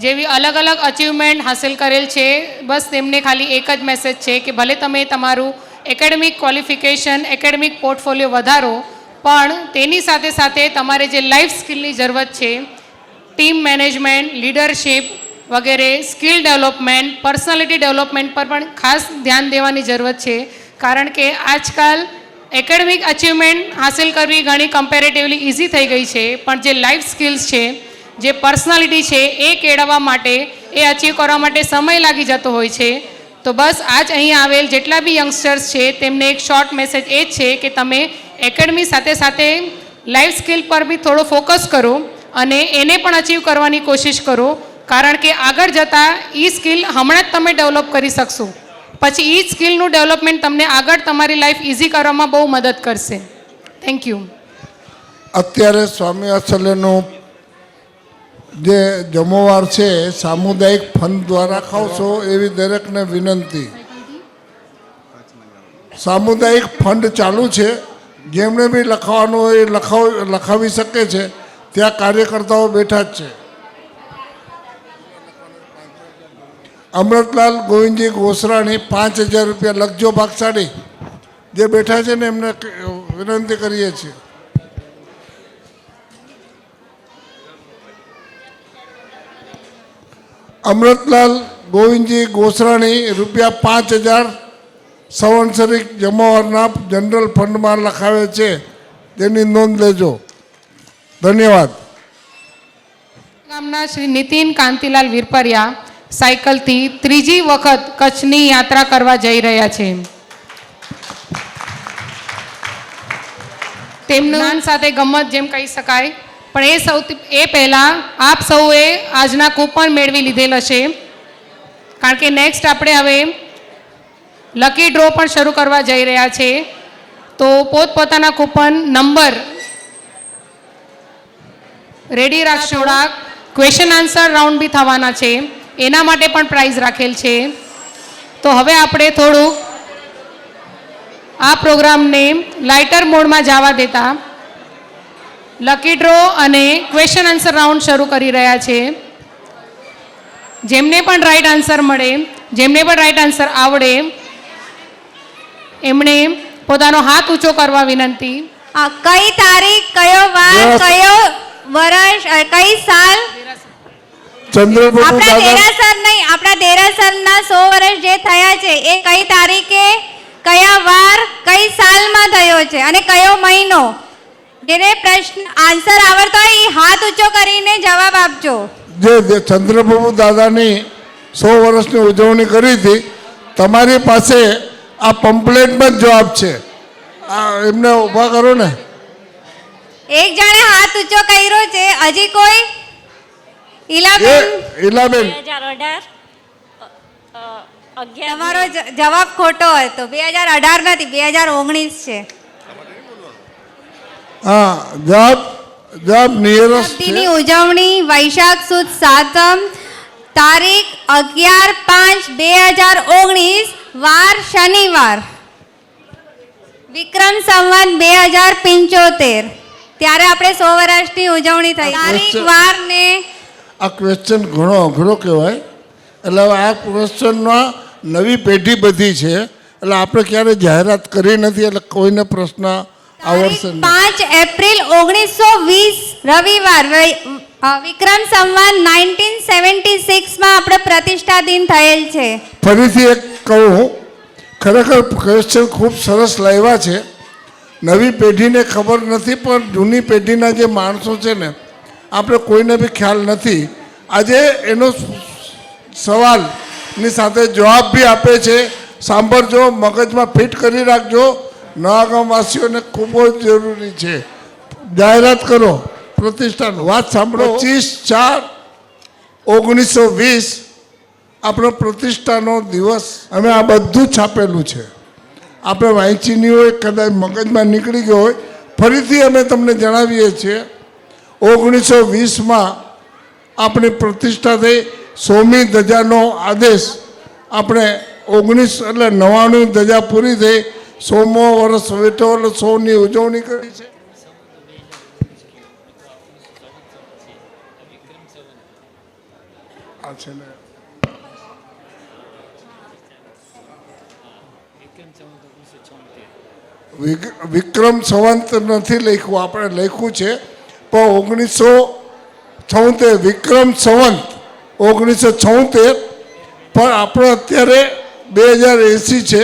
[SPEAKER 3] જેવી અલગ અલગ અચીવમેન્ટ હાંસલ કરેલ છે, બસ તેમને ખાલી એક જ મેસેજ છે કે ભલે તમે તમારું એકેડેમિક ક્વોલિફિકેશન, એકેડેમિક પોર્ટફોલિયો વધારો, પણ તેની સાથે સાથે તમારે જે લાઈફ સ્કિલની જરૂરત છે, ટીમ મેનેજમેન્ટ, લીડરશિપ વગેરે સ્કિલ ડેવલપમેન્ટ, પર્સનાલિટી ડેવલપમેન્ટ પર પણ ખાસ ધ્યાન દેવાની જરૂરત છે. કારણ કે આજકાલ એકેડેમિક અચીવમેન્ટ હાંસલ કરવી ઘણી કમ્પેરેટિવલી ઇઝી થઈ ગઈ છે, પણ જે લાઈફ સ્કિલ્સ છે, જે પર્સનાલિટી છે, એ કેળવવા માટે, એ અચીવ કરવા માટે સમય લાગી જતો હોય છે. તો બસ આજ અહીં આવેલ જેટલા બી યંગસ્ટર્સ છે તેમને એક શોર્ટ મેસેજ એ જ છે કે તમે એકેડમી સાથે સાથે લાઈફ સ્કિલ પર બી થોડો ફોકસ કરો અને એને પણ અચીવ કરવાની કોશિશ કરો. કારણ કે આગળ જતાં એ સ્કિલ હમણાં જ તમે ડેવલપ કરી શકશો, પછી એ સ્કિલનું ડેવલપમેન્ટ તમને આગળ તમારી લાઈફ ઇઝી કરવામાં બહુ મદદ કરશે. Thank you.
[SPEAKER 4] અત્યારે સ્વામી વાત્સલ્યનું જે જમોવાર છે સામુદાયિક ફંડ દ્વારા ખાવશો એવી દરેકને વિનંતી. સામુદાયિક ફંડ ચાલુ છે, જેમણે બી લખાવવાનું હોય લખાવી શકે છે. ત્યાં કાર્યકર્તાઓ બેઠા જ છે. અમૃતલાલ ગોવિંદજી ગોસરાણી 5000 રૂપિયા લખજો. ભાગશાળી જે બેઠા છે ને એમને વિનંતી કરીએ છીએ. અમૃતલાલ ગોવિંદજી ગોસરાણી રૂપિયા 5000 સંવત્સરિક જમાવરના જનરલ ફંડમાં લખાવે છે, તેની નોંધ લેજો. ધન્યવાદ.
[SPEAKER 3] ગામના શ્રી નીતિન કાંતિલાલ વિરપરિયા સાયકલથી ત્રીજી વખત કચ્છની યાત્રા કરવા જઈ રહ્યા છે. તેમનું જ્ઞાન સાથે ગમત જેમ કહી શકાય, પણ એ પહેલાં આપ સૌએ આજના કૂપન મેળવી લીધેલ હશે, કારણ કે નેક્સ્ટ આપણે હવે લકી ડ્રો પણ શરૂ કરવા જઈ રહ્યા છે. તો પોતપોતાના કૂપન નંબર રેડી રાખશો. ક્વેશ્ચન આન્સર રાઉન્ડ બી થવાના છે, એના માટે પણ પ્રાઇઝ રાખેલ છે. તો હવે આપણે થોડુંક આ પ્રોગ્રામને લાઇટર મોડમાં જવા દેતા લકી ડ્રો અને ક્વેશ્ચન આન્સર રાઉન્ડ શરૂ કરી રહ્યા છે. જેમને પણ રાઈટ આન્સર મળે, જેમને પણ રાઈટ આન્સર આવડે, એમણે પોતાનો હાથ ઊંચો કરવા વિનંતી.
[SPEAKER 2] કઈ તારીખ, કયો વાર, કયો વર્ષ, કઈ સાલ? આપણા દેરાસર નહીં, આપણા દેરાસરના 100 વર્ષ જે થયા છે એ કઈ તારીખે, કયા વાર, કઈ સાલમાં થયો છે અને કયો મહિનો? જેને પ્રશ્ન આન્સર આવડતો હોય એ હાથ ઊંચો કરીને જવાબ આપજો.
[SPEAKER 4] જે ચંદ્રબાબુ દાદાની 100 વર્ષની ઉજવણી કરી હતી, તમારી પાસે આ પમ્પલેટમાં જ જવાબ છે. એમને ઊભા કરો ને.
[SPEAKER 2] એક જણે હાથ ઊંચો કર્યો છે, હજી કોઈ? ઈલાબેન
[SPEAKER 14] 2018
[SPEAKER 2] તમારો જવાબ ખોટો હતો. 2018 નથી, 2019 છે.
[SPEAKER 4] હા, જવાબ નિયરેસ્ટ છે.
[SPEAKER 2] ની ઉજવણી વૈશાખ સુદ સાતમ, તારીખ 11/5/2019, વાર શનિવાર, વિક્રમ સંવત 2075. ત્યારે આપણે 100 વર્ષની ઉજવણી થઈ. તારીખ, વાર ને
[SPEAKER 4] આ ક્વેશ્ચન ઘણો અઘરો કહેવાય. એટલે આ ક્વેશ્ચનમાં નવી પેઢી બધી છે, એટલે આપણે ક્યારે જાહેરાત કરી નથી, એટલે કોઈને પ્રશ્ન આવડશે નહીં.
[SPEAKER 2] 5 એપ્રિલ 1920 રવિવાર, વિક્રમ સંવત 1976માં આપણે પ્રતિષ્ઠા દિન થયેલ છે.
[SPEAKER 4] ફરીથી એક કહું, ખરેખર ક્વેશ્ચન ખૂબ સરસ લાવ્યા છે. નવી પેઢીને ખબર નથી, પણ જૂની પેઢીના જે માણસો છે ને, આપણે કોઈને બી ખ્યાલ નથી. આજે એનો સવાલની સાથે જવાબ બી આપે છે. સાંભળજો, મગજમાં ફિટ કરી રાખજો. નવા ગામવાસીઓને ખૂબ જ જરૂરી છે. જાહેરાત કરો પ્રતિષ્ઠાનો. વાત સાંભળો. 25/4/1920 આપણો પ્રતિષ્ઠાનો દિવસ. અમે આ બધું છાપેલું છે, આપણે વાંચી નહીં હોય, કદાચ મગજમાં નીકળી ગયો હોય. ફરીથી અમે તમને જણાવીએ છીએ. 1920માં આપણી પ્રતિષ્ઠા થઈ. 100મી ધજાનો આદેશ આપણે 19 એટલે 99 ધજા પૂરી થઈ. 100મો વર્ષ વેઠો એટલે 100ની ઉજવણી કરી છે. આ છે ને વિક્રમ સંવત નથી લખ્યું, આપણે લખ્યું છે પણ 1976 વિક્રમ સંવત 1976, પણ આપણો અત્યારે 2080 છે.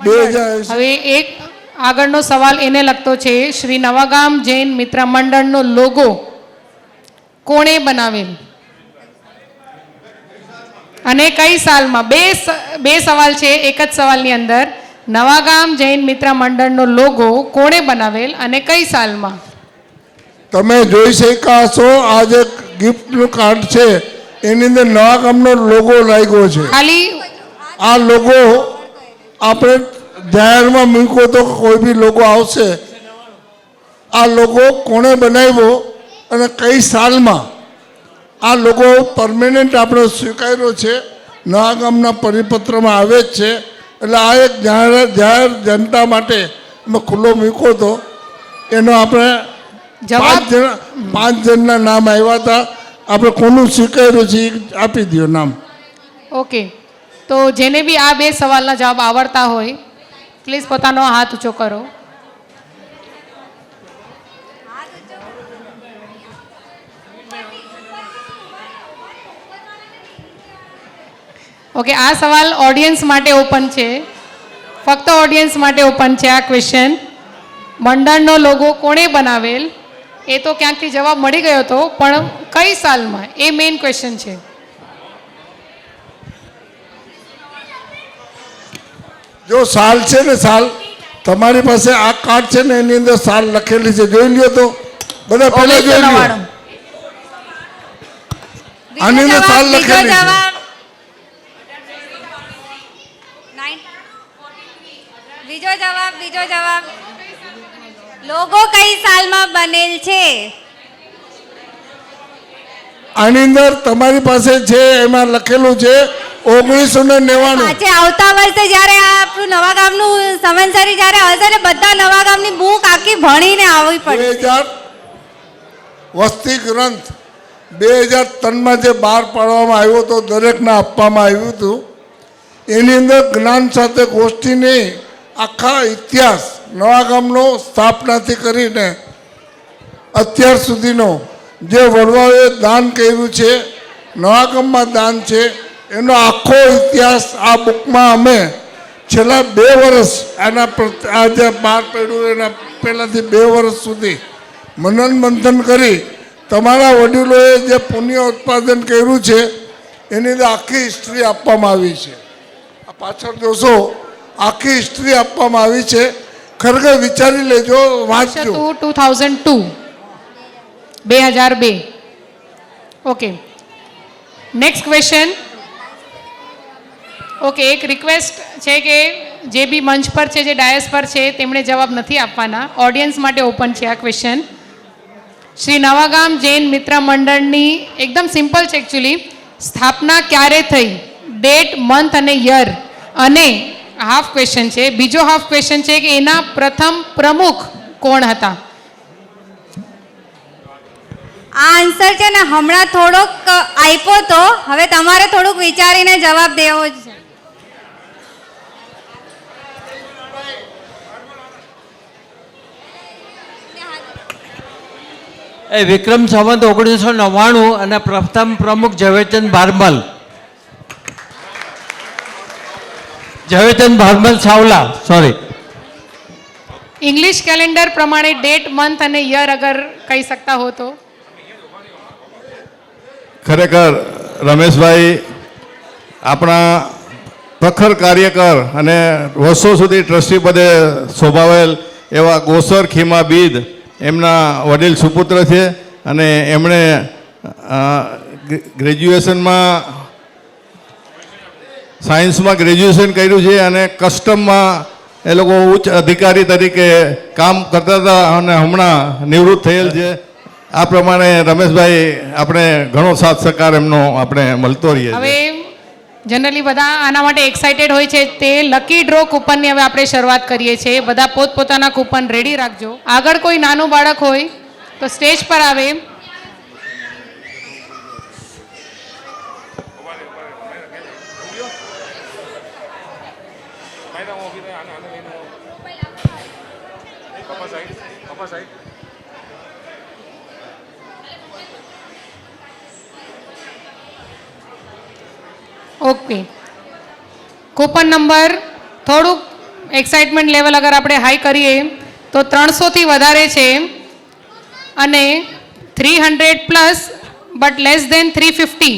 [SPEAKER 4] 2080.
[SPEAKER 3] હવે એક આગળનો સવાલ એને લગતો છે. શ્રી નવાગામ જૈન મિત્ર મંડળનો લોગો કોણે બનાવેલ અને કઈ સાલમાં? બે સવાલ છે એક જ સવાલની અંદર. નવાગામ જૈન મિત્ર મંડળનો લોગો કોણે બનાવેલ અને કઈ સાલમાં?
[SPEAKER 4] તમે જોઈ શક્યા છો, આ જે ગિફ્ટનું કાર્ડ છે એની અંદર નવાગામનો લોગો લાગ્યો છે.
[SPEAKER 3] ખાલી
[SPEAKER 4] આ લોગો આપણે જાહેરમાં મૂક્યો તો કોઈ બી લોગો આવશે આ લોગો કોણે બનાવ્યો અને કઈ સાલમાં આ લોગો પરમેનન્ટ આપણો સ્વીકાર્યો છે, નવા ગામના પરિપત્રમાં આવે જ છે. એટલે આ એક જાહેર જનતા માટે અમે ખુલ્લો મૂક્યો હતો. એનો આપણે પાંચ જણના નામ આવ્યા હતા. આપણે કોનું સ્વીકાર્યું છે એ આપી દો નામ.
[SPEAKER 3] ઓકે, તો જેને બી આ 2 સવાલના જવાબ આવડતા હોય પ્લીઝ પોતાનો હાથ ઊંચો કરો. ઓકે, આ સવાલ ઓડિયન્સ માટે ઓપન છે, ફક્ત ઓડિયન્સ માટે ઓપન છે આ ક્વેશ્ચન. મંડળનો લોગો કોણે બનાવેલ એ તો ક્યાંકથી જવાબ મળી ગયો હતો, પણ કઈ સાલમાં એ મેઇન ક્વેશ્ચન છે.
[SPEAKER 4] જો સાલ છે ને, સાલ તમારી પાસે આ કાર્ડ છે ને એની અંદર સાલ લખેલી છે, જોઈ લ્યો તો બધા પહેલા જોઈ લ્યો. આની અંદર સાલ લખેલી છે.
[SPEAKER 2] બીજો જવાબ લોગો કઈ સાલમાં બનેલ છે?
[SPEAKER 4] આની અંદર તમારી પાસે છે એમાં લખેલું છે 1999.
[SPEAKER 2] આજે આવતા વર્ષે જ્યારે આ આપણું નવા ગામનું સંવત્સરી જ્યારે હશે ને બધા નવા ગામની બુક આખી ભણીને આવવી પડે.
[SPEAKER 4] 2000 વસ્તી ગ્રંથ 2003માં જે બહાર પાડવામાં આવ્યો તો દરેકને આપવામાં આવ્યું હતું. એની અંદર જ્ઞાન સાથે ગોષ્ઠી નહીં, આખા ઇતિહાસ નવા ગામનો સ્થાપનાથી કરીને અત્યાર સુધીનો જે વડવાઓએ દાન કર્યું છે, નવા ગામમાં દાન છે, એનો આખો ઇતિહાસ આ બુકમાં અમે છેલ્લા 2 વર્ષ આ જે બહાર પડ્યું એના પહેલાંથી 2 વર્ષ સુધી મનન મંથન કરી તમારા વડીલોએ જે પુણ્ય ઉત્પાદન કર્યું છે એની અંદર આખી હિસ્ટ્રી આપવામાં આવી છે. આ પાછળ જોશો આખી હિસ્ટ્રી આપવામાં આવી છે. ખરેખર વિચારી લેજો, વાંચજો.
[SPEAKER 3] 2002. Okay, next question. ઓકે, એક રિક્વેસ્ટ છે કે જે બી મંચ પર છે, જે ડાયસ પર છે, તેમણે જવાબ નથી આપવાના. ઓડિયન્સ માટે ઓપન છે આ ક્વેશ્ચન. શ્રી નવાગામ જૈન મિત્ર મંડળની એકદમ સિમ્પલ છે એકચ્યુઅલી. સ્થાપના ક્યારે થઈ? ડેટ, મંથ અને યર. અને હાફ ક્વેશ્ચન છે. બીજો હાફ ક્વેશ્ચન છે કે એના પ્રથમ પ્રમુખ કોણ હતા?
[SPEAKER 2] આ આન્સર છે ને હમણાં થોડોક આપ્યો તો, હવે તમારે થોડુંક વિચારીને જવાબ દેવો જ છે.
[SPEAKER 15] એ વિક્રમ સંવત 1999 અને પ્રથમ પ્રમુખ Zaverchand Bharmal. Zaverchand Bharmal Savla, sorry.
[SPEAKER 3] English calendar प्रमाणे डेट, मंथ અને યર અગર કહી શકતા હો તો.
[SPEAKER 5] ખરેખર રમેશભાઈ આપણા પ્રખર કાર્યકર અને વર્ષો સુધી ટ્રસ્ટી પદે શોભાવેલ એવા ગોસર ખીમા બીદ એમના વડીલ સુપુત્ર છે. અને એમણે ગ્રેજ્યુએશનમાં સાયન્સમાં ગ્રેજ્યુએશન કર્યું છે અને કસ્ટમમાં એ લોકો ઉચ્ચ અધિકારી તરીકે કામ કરતા હતા અને હમણાં નિવૃત્ત થયેલ છે. આ પ્રમાણે રમેશભાઈ આપણે ઘણો સાથ સહકાર એમનો આપણે મળતો રહીએ.
[SPEAKER 3] હવે જનરલી બધા આના માટે એક્સાઇટેડ હોય છે. તે લકી ડ્રો કૂપનની હવે આપણે શરૂઆત કરીએ છીએ. બધા પોતપોતાના કૂપન રેડી રાખજો. આગળ કોઈ નાનું બાળક હોય તો સ્ટેજ પર આવે. ઓકે, કૂપન નંબર થોડુંક એક્સાઇટમેન્ટ લેવલ અગર આપણે હાઈ કરીએ તો 300થી વધારે છે અને 300 પ્લસ બટ લેસ દેન 350.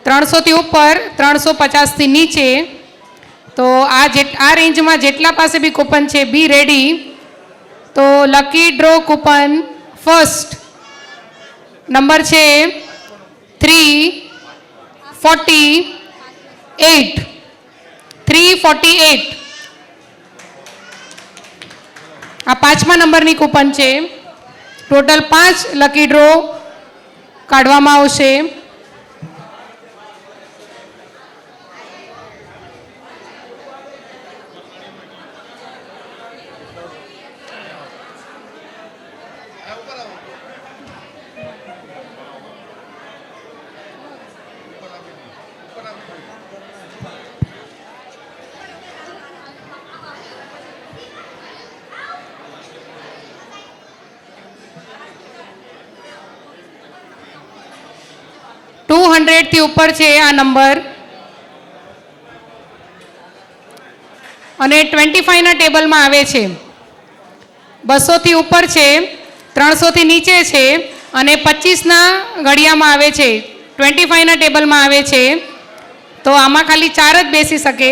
[SPEAKER 3] 300થી ઉપર, 350થી નીચે. તો આ રેન્જમાં જેટલા પાસે બી કૂપન છે બી રેડી. તો lucky draw coupon first number છે 348. આ 5મા નંબરની કૂપન છે. ટોટલ 5 લકી ડ્રો કાઢવામાં આવશે. થી ઉપર છે આ નંબર અને 25ના ટેબલમાં આવે છે. 200 થી ઉપર છે, 300 થી નીચે છે અને 25ના ઘડિયામાં આવે છે. 25ના ટેબલમાં આવે છે તો આમાં ખાલી 4 જ બેસી શકે.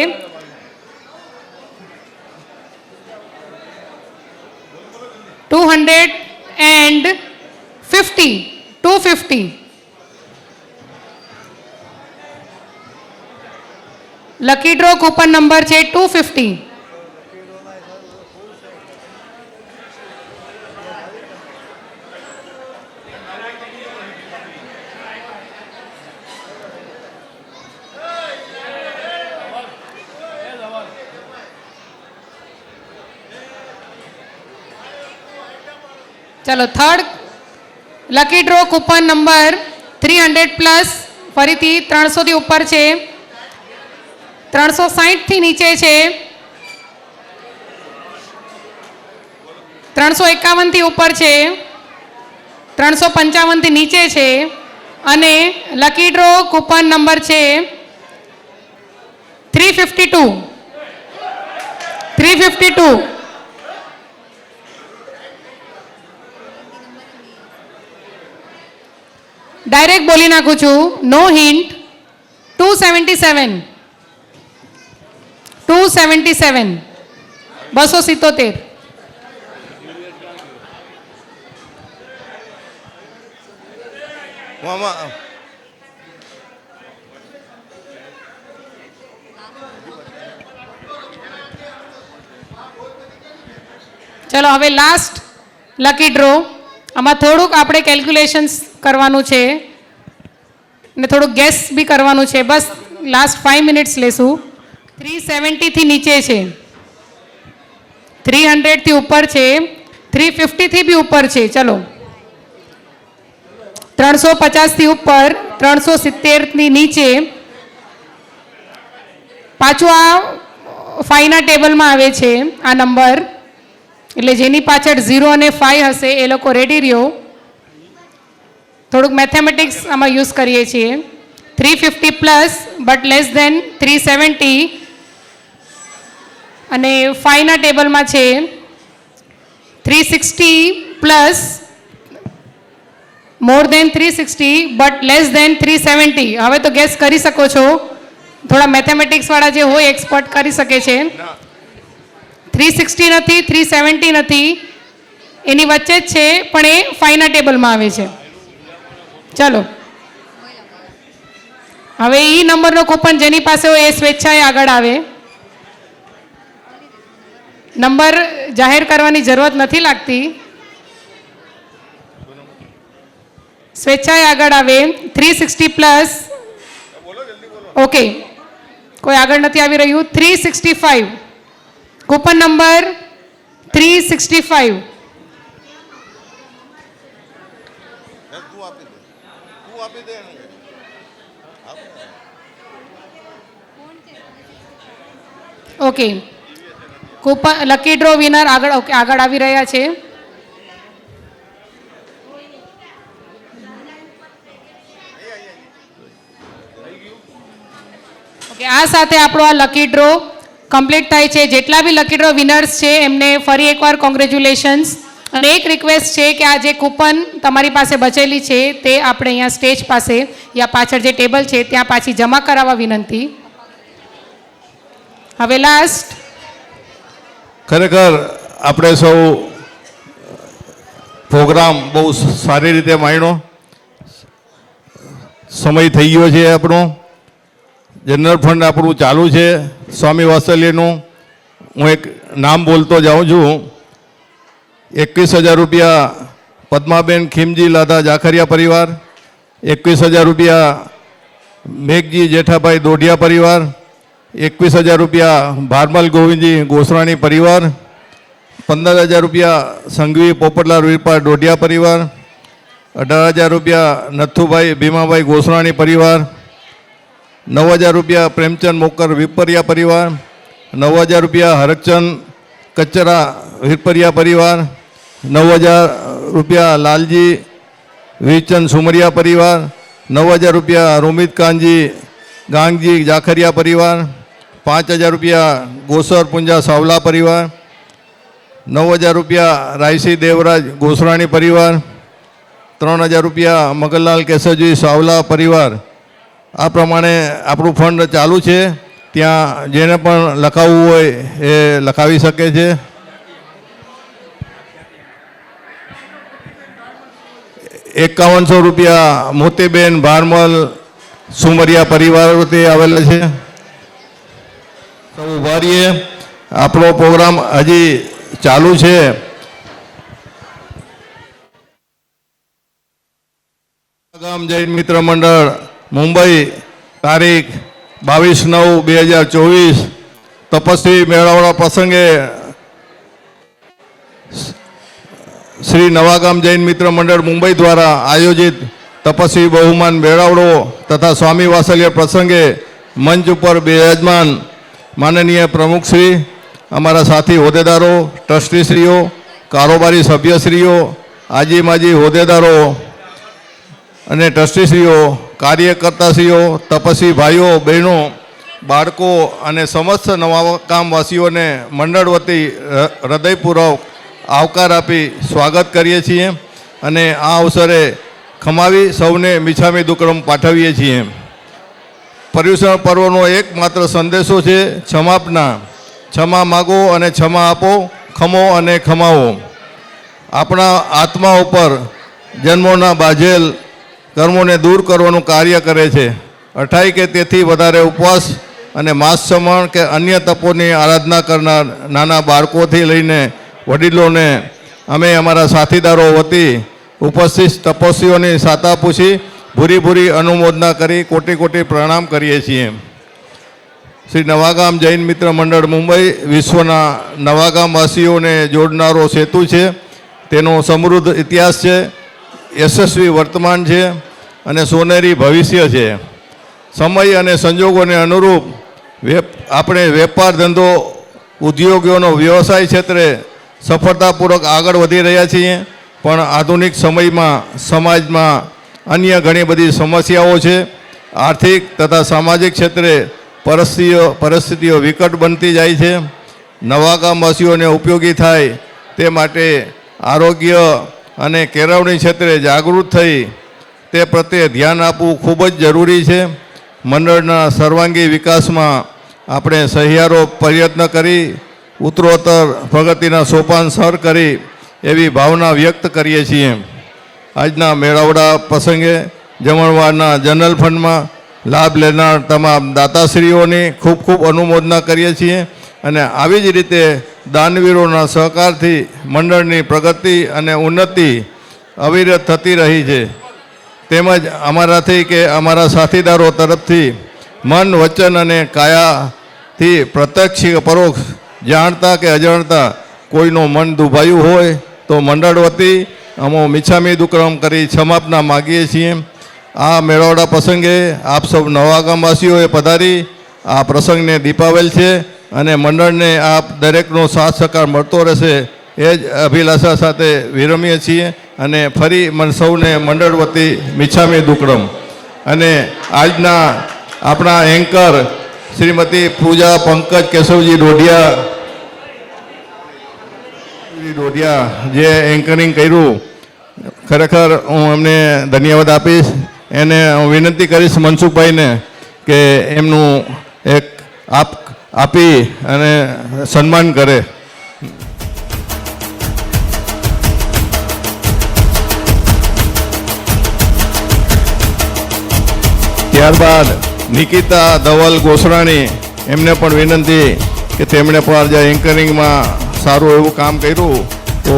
[SPEAKER 3] $250 લકી ડ્રો કૂપન નંબર છે 250. ચલો third lucky draw coupon number 300+, ફરીથી 300 થી ઉપર છે, 360 થી નીચે છે, 351 થી ઉપર છે, 355 થી નીચે છે અને લકી ડ્રો કૂપન નંબર છે 352. ડાયરેક્ટ બોલી નાખું છું, નો હિન્ટ. 277. 277. ચલો હવે લાસ્ટ લકી ડ્રો. આમાં થોડુંક આપણે કેલ્ક્યુલેશન્સ કરવાનું છે ને થોડુંક ગેસ બી કરવાનું છે. બસ લાસ્ટ 5 મિનિટ્સ લેશું. 370 થી નીચે છે, 300 થી ઉપર છે, 350 થી બી ઉપર છે. ચલો 350 થી ઉપર, 370 થી નીચે. પાછું આ 5ના ટેબલમાં આવે છે આ નંબર, એટલે જેની પાછળ 0 અને 5 હશે એ લોકો રેડી રહ્યો. થોડુંક મેથેમેટિક્સ આમાં યુઝ કરીએ છીએ. 350+ બટ લેસ ધેન 370 અને 5ના ટેબલમાં છે 360+, more than 360 but less than 370. હવે તો ગેસ કરી શકો છો, થોડા મેથેમેટિક્સ વાળા જે હોય એક્સપર્ટ કરી શકે છે. 360 નથી, 370 નથી, એની વચ્ચે જ છે પણ એ 5ના ટેબલમાં આવે છે. ચલો હવે ઈ નંબરનો કૂપન જેની પાસે હોય એ સ્વેચ્છાએ આગળ આવે. નંબર જાહેર કરવાની જરૂરત નથી લાગતી, સ્વેચ્છાએ આગળ આવે. 360+, ઓકે, કોઈ આગળ નથી આવી રહ્યું. 365 coupon number 365. Okay, coupon lucky draw winner આગળ આવી રહ્યા છે. ઓકે, આ સાથે આપણો આ લકી ડ્રો કમ્પ્લીટ થાય છે. જેટલા બી લકી ડ્રો વિનર્સ છે એમને ફરી એકવાર કોંગ્રેચ્યુલેશન્સ. અને એક રિક્વેસ્ટ છે કે આ જે કૂપન તમારી પાસે બચેલી છે તે આપણે અહીંયા સ્ટેજ પાસે યા પાછળ જે ટેબલ છે ત્યાં પાછી જમા કરાવવા વિનંતી. હવે લાસ્ટ
[SPEAKER 5] ખરેખર આપણે સૌ પ્રોગ્રામ બહુ સારી રીતે માણ્યો. સમય થઈ ગયો છે આપણો. જનરલ ફંડ આપણું ચાલુ છે સ્વામી વાત્સલ્યનું. હું એક નામ બોલતો જાઉં છું. 21,000 રૂપિયા પદ્માબેન ખીમજી લાધા જાખરિયા પરિવાર, 21,000 રૂપિયા મેઘજી જેઠાભાઈ દોઢિયા પરિવાર, 21,000 રૂપિયા ભારમલ ગોવિંદજી ગોસરાણી પરિવાર, 15,000 રૂપિયા સંઘવી પોપટલાલ વીરપા દોઢિયા પરિવાર, 18,000 રૂપિયા નથુભાઈ ભીમાભાઈ ગોસરાણી પરિવાર, 9,000 રૂપિયા પ્રેમચંદ મોકર વિપરિયા પરિવાર, 9,000 રૂપિયા હરકચંદ કચરા વિરપરિયા પરિવાર, 9,000 રૂપિયા લાલજી વીરચંદ સુમરિયા પરિવાર, 9,000 રૂપિયા રોમિત કાનજી ગાંગજી જાખરિયા પરિવાર, 5,000 રૂપિયા ગોસર પુંજા સાવલા પરિવાર, 9,000 રૂપિયા રાયસી દેવરાજ ગોસરાણી પરિવાર, 3,000 રૂપિયા મગનલાલ કેશવજી સાવલા પરિવાર. આ પ્રમાણે આપણું ફંડ ચાલુ છે. ત્યાં જેને પણ લખાવવું હોય એ લખાવી શકે છે. 5100 રૂપિયા મોતીબેન ભારમલ સુમરિયા પરિવાર વતી આવેલા છે. સૌ ઉભા રહીએ. આપણો પ્રોગ્રામ હજી ચાલુ છે. ગામ જૈન મિત્ર મંડળ મુંબઈ તારીખ 22/9/2024 તપસ્વી મેળાવડા પ્રસંગે શ્રી નવાગામ જૈન મિત્ર મંડળ મુંબઈ દ્વારા આયોજિત તપસ્વી બહુમાન મેળાવડો તથા સ્વામી વાત્સલ્ય પ્રસંગે મંચ ઉપર બિરાજમાન માનનીય પ્રમુખશ્રી, અમારા સાથી હોદ્દેદારો, ટ્રસ્ટીશ્રીઓ, કારોબારી સભ્યશ્રીઓ, આજી માજી હોદ્દેદારો અને ટ્રસ્ટીશ્રીઓ, કાર્યકર્તાશ્રીઓ, તપસ્વી ભાઈઓ બહેનો, બાળકો અને સમસ્ત નવાગામવાસીઓને મંડળ વતી હૃદયપૂર્વક આવકાર આપી સ્વાગત કરીએ છીએ અને આ અવસરે ખમાવી સૌને મિચ્છામી દુક્કડમ પાઠવીએ છીએ. પર્યુષણ પર્વનો એકમાત્ર સંદેશો છે ક્ષમાપના. ક્ષમા માગો અને ક્ષમા આપો, ખમો અને ખમાવો. આપણા આત્મા ઉપર જન્મોના બાઝેલ કર્મોને દૂર કરવાનું કાર્ય કરે છે. 28 કે તેથી વધારે ઉપવાસ અને માસ સમણ કે અન્ય તપોની આરાધના કરનાર નાના બાળકોથી લઈને વડીલોને અમે અમારા સાથીદારો વતી ઉપસ્થિત તપસ્વીઓની સાતા પૂછી ભૂરી ભૂરી અનુમોદના કરી કોટી કોટી પ્રણામ કરીએ છીએ. શ્રી નવાગામ જૈન મિત્ર મંડળ મુંબઈ વિશ્વના નવાગામવાસીઓને જોડનારો સેતુ છે. તેનો સમૃદ્ધ ઇતિહાસ છે, યશસ્વી વર્તમાન છે અને સોનેરી ભવિષ્ય છે. સમય અને સંજોગોને અનુરૂપ આપણે વેપાર ધંધો ઉદ્યોગોનો વ્યવસાય ક્ષેત્રે સફળતાપૂર્વક આગળ વધી રહ્યા છીએ. પણ આધુનિક સમયમાં સમાજમાં અન્ય ઘણી બધી સમસ્યાઓ છે. આર્થિક તથા સામાજિક ક્ષેત્રે પરિસ્થિતિઓ વિકટ બનતી જાય છે. નવાગામવાસીઓને ઉપયોગી થાય તે માટે આરોગ્ય અને કેળવણી ક્ષેત્રે જાગૃત થઈ તે પ્રત્યે ધ્યાન આપવું ખૂબ જ જરૂરી છે. મંડળના સર્વાંગી વિકાસમાં આપણે સહિયારો પ્રયત્ન કરી ઉત્તરોત્તર પ્રગતિના સોપાન સર કરી એવી ભાવના વ્યક્ત કરીએ છીએ. આજના મેળાવડા પ્રસંગે જમણવારના જનરલ ફંડમાં લાભ લેનાર તમામ દાતાશ્રીઓની ખૂબ ખૂબ અનુમોદના કરીએ છીએ અને આવી જ રીતે દાનવીરોના સહકારથી મંડળની પ્રગતિ અને ઉન્નતિ અવિરત થતી રહી છે. તેમજ અમારાથી કે અમારા સાથીદારો તરફથી મન, વચન અને કાયાથી પ્રત્યક્ષ પરોક્ષ જાણતા કે અજાણતા કોઈનું મન દુભાયું હોય તો મંડળ વતી અમે મિચ્છામી દુક્કડમ કરી ક્ષમાપના માગીએ છીએ. આ મેળાવડા પ્રસંગે આપ સૌ નવાગામવાસીઓએ પધારી આ પ્રસંગને દીપાવેલ છે અને મંડળને આપ દરેકનો સાથ સહકાર મળતો રહેશે એ જ અભિલાષા સાથે વિરમીએ છીએ અને ફરી સૌને મંડળ વતી મિચ્છામી દુક્કડમ. અને આજના આપણા એન્કર શ્રીમતી પૂજા પંકજ કેશવજી દોઢિયા જે એન્કરિંગ કર્યું, ખરેખર હું એમને ધન્યવાદ આપીશ. એને હું વિનંતી કરીશ મનસુખભાઈને કે એમનું એક આપી અને સન્માન કરે. ત્યારબાદ નિકિતા ધવલ ગોસરાણી, એમને પણ વિનંતી કે તેમણે પણ આજે એન્કરિંગમાં સારું એવું કામ કર્યું તો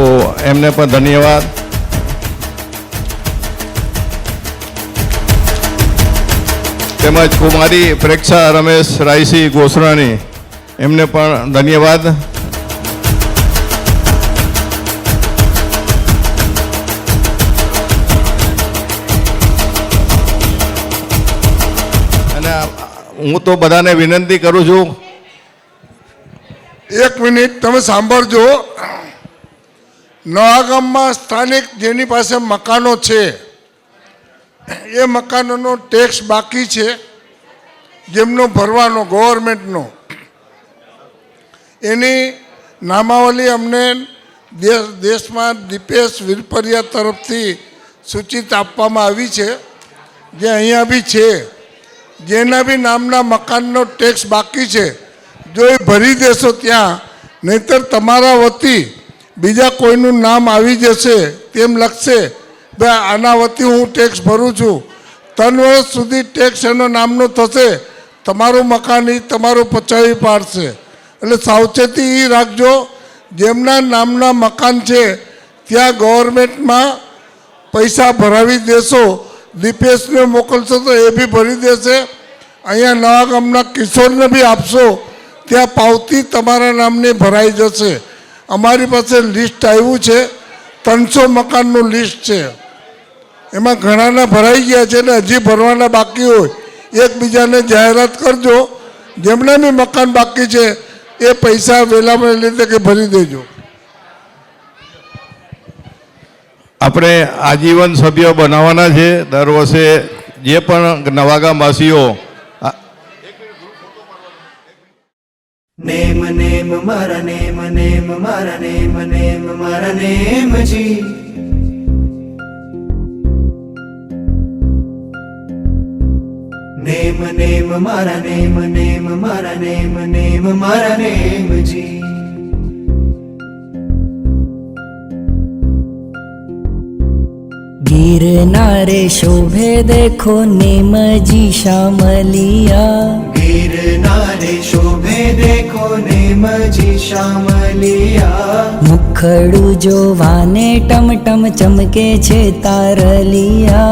[SPEAKER 5] એમને પણ ધન્યવાદ. તેમજ કુમારી પ્રેક્ષા રમેશ રાયસી ગોસરાણી એમને પણ ધન્યવાદ. અને હું તો બધાને વિનંતી કરું છું,
[SPEAKER 4] એક મિનિટ તમે સાંભળજો. નવા ગામમાં સ્થાનિક જેની પાસે મકાનો છે એ મકાનોનો ટેક્સ બાકી છે, જેમનો ભરવાનો ગવર્મેન્ટનો, એની નામાવલી અમને દેશમાં દીપેશ વિરપરિયા તરફથી સૂચિત આપવામાં આવી છે, જે અહીંયા બી છે. જેના બી નામના મકાનનો ટેક્સ બાકી છે, જો એ ભરી દેશો ત્યાં, નહીંતર તમારા વતી બીજા કોઈનું નામ આવી જશે તેમ લખશે, ભાઈ આના વતી હું ટેક્સ ભરું છું, 3 વર્ષ સુધી ટેક્સ એનો નામનો થશે, તમારું મકાન એ તમારું પચાવી પાડશે. એટલે સાવચેતી એ રાખજો, જેમના નામના મકાન છે ત્યાં ગવર્મેન્ટમાં પૈસા ભરાવી દેશો, દીપેશને મોકલશો તો એ બી ભરી દેશે. અહીંયા નવા ગામના કિશોરને બી આપશો, ત્યાં પાવતી તમારા નામની ભરાઈ જશે. અમારી પાસે લિસ્ટ આવ્યું છે, 300 મકાનનું લિસ્ટ છે, એમાં ઘણાના ભરાઈ ગયા છે ને હજી ભરવાના બાકી હોય, એકબીજાને જાહેરાત કરજો. જેમના બી મકાન બાકી છે એ પૈસા વહેલામાં લીધે કે ભરી દેજો.
[SPEAKER 5] આપણે આજીવન સભ્ય બનાવવાના છે. દર વર્ષે જે પણ નવાગામવાસીઓ
[SPEAKER 1] નેમ નેમ મારા નેમ નેમ મારા નેમ નેમ મારા નેમજી. નેમ નેમ મારા નેમ નેમ મારા નેમ નેમ મારા નેમજી.
[SPEAKER 16] गिरनारे शोभे देखो नेमजी श्यामलिया.
[SPEAKER 1] गिरनारे शोभे देखो नेमजी श्यामलिया.
[SPEAKER 16] मुखड़ू जोवाने टम टम चमके छे तारलिया.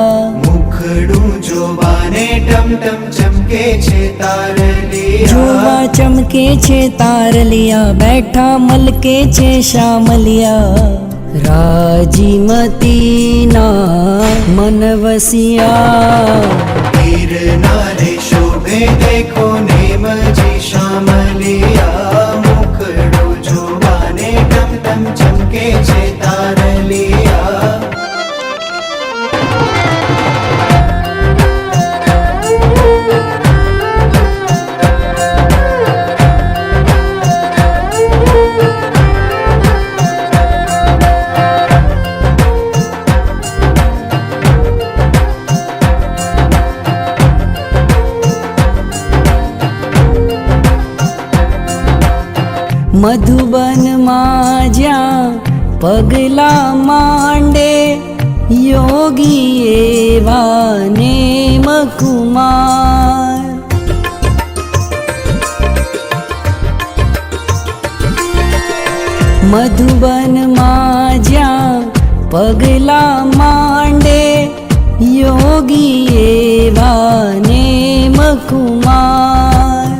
[SPEAKER 1] मुखड़ू जोवाने टम टम चमके छे तारलिया.
[SPEAKER 16] जोवा चमके छे तारलिया, बैठा मलके छे श्यामलिया. राजीमती ना मन वसिया.
[SPEAKER 1] गिरनारे शोभे देखो नेमजी श्यामलिया. मुखड़ो जोवाने टम टम चमके छे तारलिया.
[SPEAKER 16] मधुबन में ज्या पगला मांडे, योगी एवा नेम कुमार. मधुबन में ज्या पगला मांडे, योगी एवा नेम कुमार.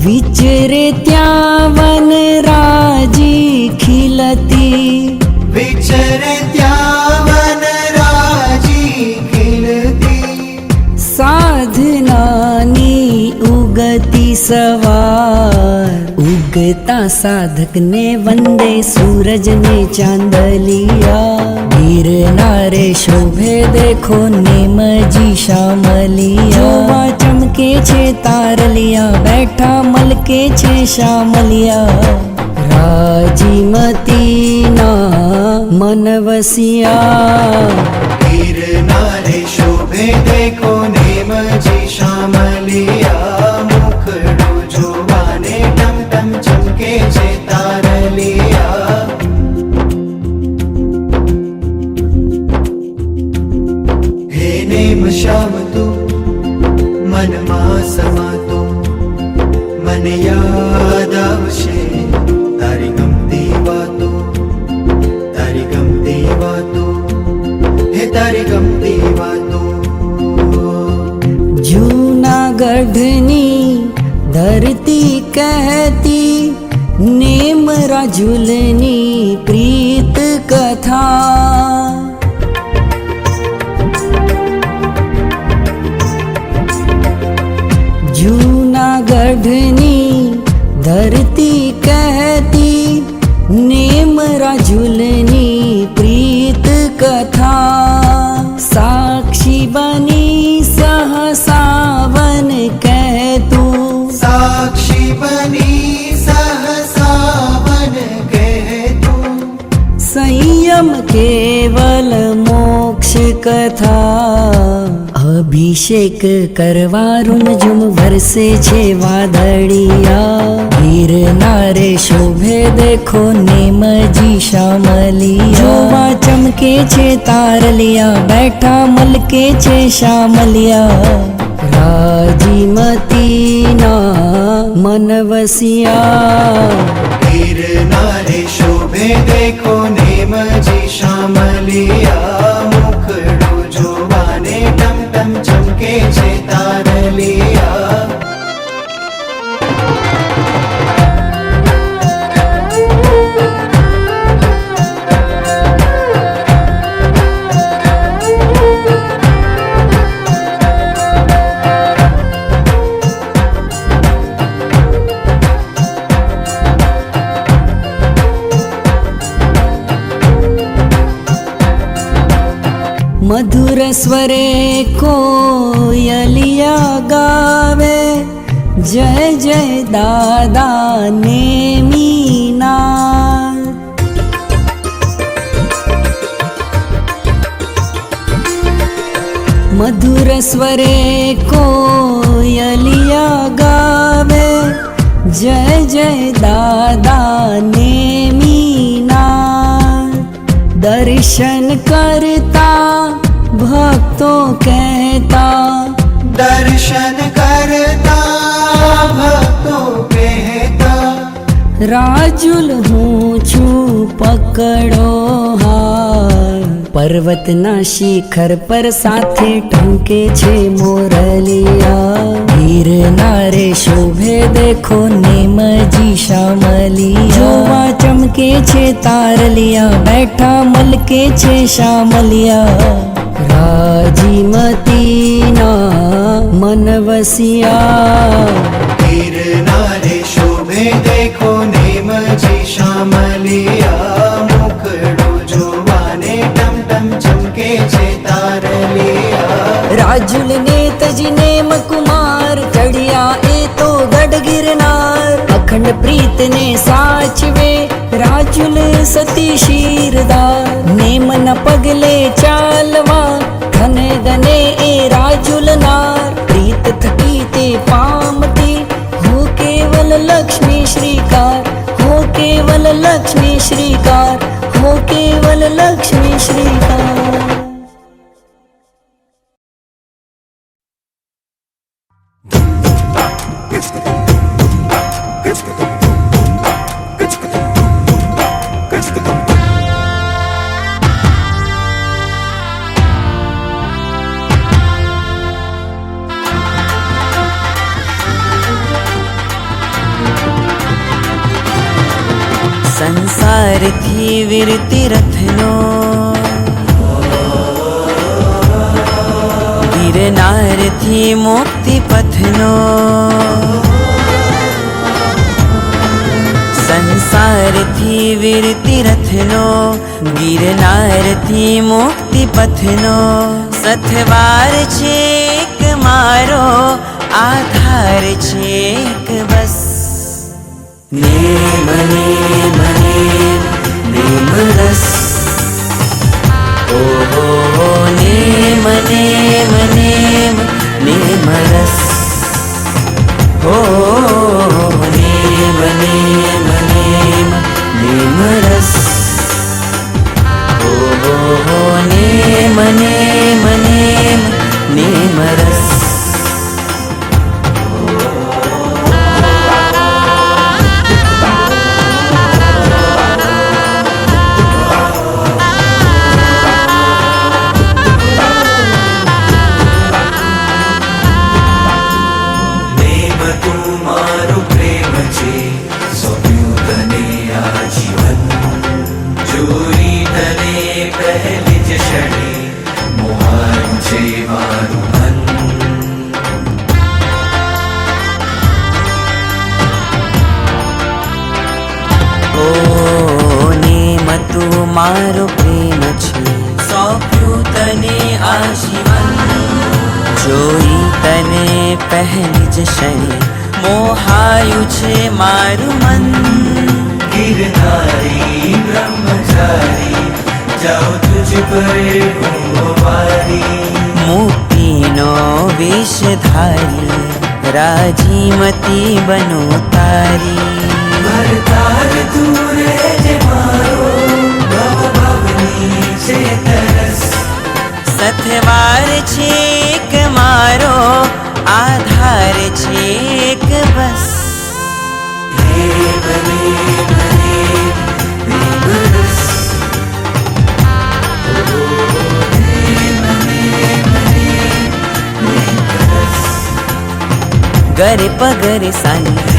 [SPEAKER 16] विचरे त्या वन राजी खिलती.
[SPEAKER 1] विचरे त्या वन राजी खिलती.
[SPEAKER 16] साधनानी उगती सवार. उगता साधक ने वंदे सूरज ने चांदलिया. गिरनारे शोभे देखो नेमजी श्यामलिया. जोवा चमके छे तारलिया, बैठा मलके छे श्यामलिया. राजीमती ना मन वसिया.
[SPEAKER 1] गिरनारे शोभे देखो नेमजी श्यामलिया. मुखड़ो जोवाने टम टम चमके छे तारलिया. हे नेम श्याम तू મનમાં સમાતો, મને યાદ આવશે તારી ગમતી વાતો.
[SPEAKER 16] गढ़नी धरती कहती नेम राजुलनी प्रीत कथा। जूनागढ़नी धरती कहती नेम राजुलनी प्रीत कथा। साक्षी बनी सहसावन कह तू,
[SPEAKER 1] साक्षी बनी सहसावन कह तू।
[SPEAKER 16] संयम केवल मोक्ष कथा। अभिषेक करवा रुमझुम वरसे छे वादळिया। गिरनारे शोभे देखो नेमजी शामलिया। जोवा चमके छे तारलिया, बैठा मलके छे शामलिया। राजीमतीना मन वसिया।
[SPEAKER 1] गिरनारे शोभे देखो नेमजी शामलिया। मुखड़ो जोवाने टम टम चमके छे तारलिया।
[SPEAKER 16] मधुर स्वरे कोयलिया गावे, जय जय दादा नेमीना। मधुर स्वरे कोयलिया गावे, जय जय दादा नेमीना। दर्शन करता भक्तों कहता,
[SPEAKER 1] दर्शन करता भक्तों कहता।
[SPEAKER 16] राजुल हूँ छू पकड़ो हार। पर्वतना शिखर पर साथे टंके छे मोरलिया। गिरनारे शोभे देखो नेमजी शामलिया। जोवा चमके छे तारलिया, बैठा मलके छे शामलिया। राजीमतीना मन वसिया।
[SPEAKER 1] गिरनारे शोभे देखो नेमजी शामलिया। मुखड़ो जोवाने टम टम चमके छे तारलिया।
[SPEAKER 16] राजुल ने तजी नेम कुमार, चढ़िया ए तो गढ़ गिरनार। अखंड प्रीत ने साचवे राजुल सती शीरदार। नेम न पगले चालवा, घने गने ए राजुल नार। प्रीत थकी ते पामती, हो केवल लक्ष्मी श्रीकार। हो केवल लक्ष्मी श्रीकार। हो केवल लक्ष्मी श्रीकार।
[SPEAKER 17] संसार थी वीरती रथनो, गिरनार थी मुक्ति पथनो। संसार थी वीरती रथनो, गिरनार थी मुक्ति पथनो। सथवार छेक मारो, आधार छेक बस। नेम नेम नेम नेम रस। ओ हो नेम नेम नेम नेम रस। ओ नेम नेम नेम नेम रस। ओ नेम नेम नेम नेम रस। મારો પ્રેમ છે સોંપ્યું તને આજીવન જોઈ તને પહેલી જ ક્ષણે મોહાયું છે મારું મન
[SPEAKER 1] गिरधारी ब्रह्मचारी जाओ तुझ पर घुमवारी
[SPEAKER 17] મુક્તિનો વેશધારી રાજીમતી બનો તારી
[SPEAKER 1] भरतार तू रे मारो भव भवनी से तरस
[SPEAKER 17] સથવાર છે એક મારો આધાર છે એક બસ ગરે પગરે સાની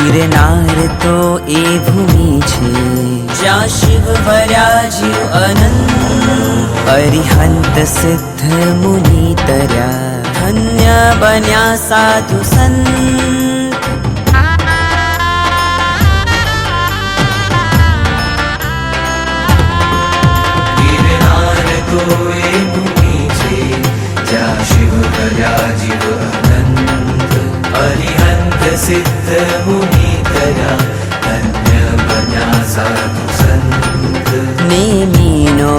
[SPEAKER 17] ગિરનાર તો એ ભૂમિ છે જ્યાં શિવ ભર્યા જીવ અનંત અરિહંત સિદ્ધ મુનિ તર્યા ધન્ય બન્યા સાધુ સંત
[SPEAKER 1] गिरनार तो ए भूमि छे ज्યાં शिव કર્યા જીવ અનંત અરિહંત સિદ્ધ મુનિ તર્યા ધન્ય બન્યા સાધુ સંત
[SPEAKER 17] નેમીનો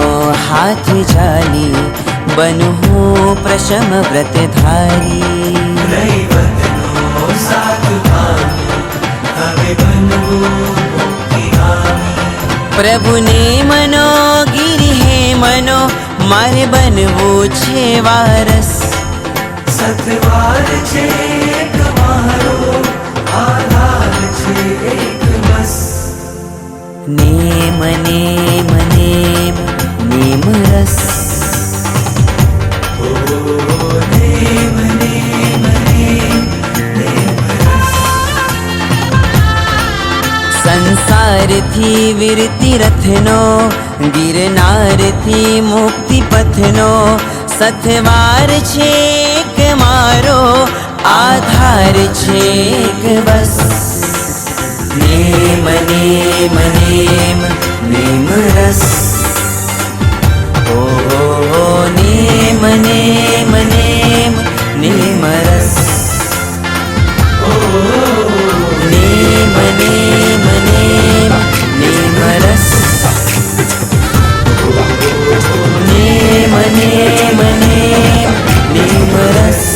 [SPEAKER 17] હાથ જાલી બનુ હું પ્રશમ વ્રતધારી
[SPEAKER 1] દૈવતનો સાથ પામી હવે બનવું મુક્તિગામી
[SPEAKER 17] પ્રભુને મનો ગિરિ હે મનો મારે બનવું છે વારસ
[SPEAKER 1] સતવાર છે એક મારો આધાર છે એક બસ
[SPEAKER 17] નેમ નેમ નેમ નેમ રસ
[SPEAKER 1] નેમ નેમ નેમ નેમ રસ
[SPEAKER 17] સંસારથી વિરતિ રથનો ગિરનારથી મુક્તિ પથનો સથવાર છે એક મારો આધાર છે એક બસ
[SPEAKER 1] નેમ નેમ નેમ નેમ રસ
[SPEAKER 17] ઓ નેમ નેમ નેમ નેમ રસ નેમ નેમ નેમ નેમ રસ નેમ નેમ નેમ નેમ રસ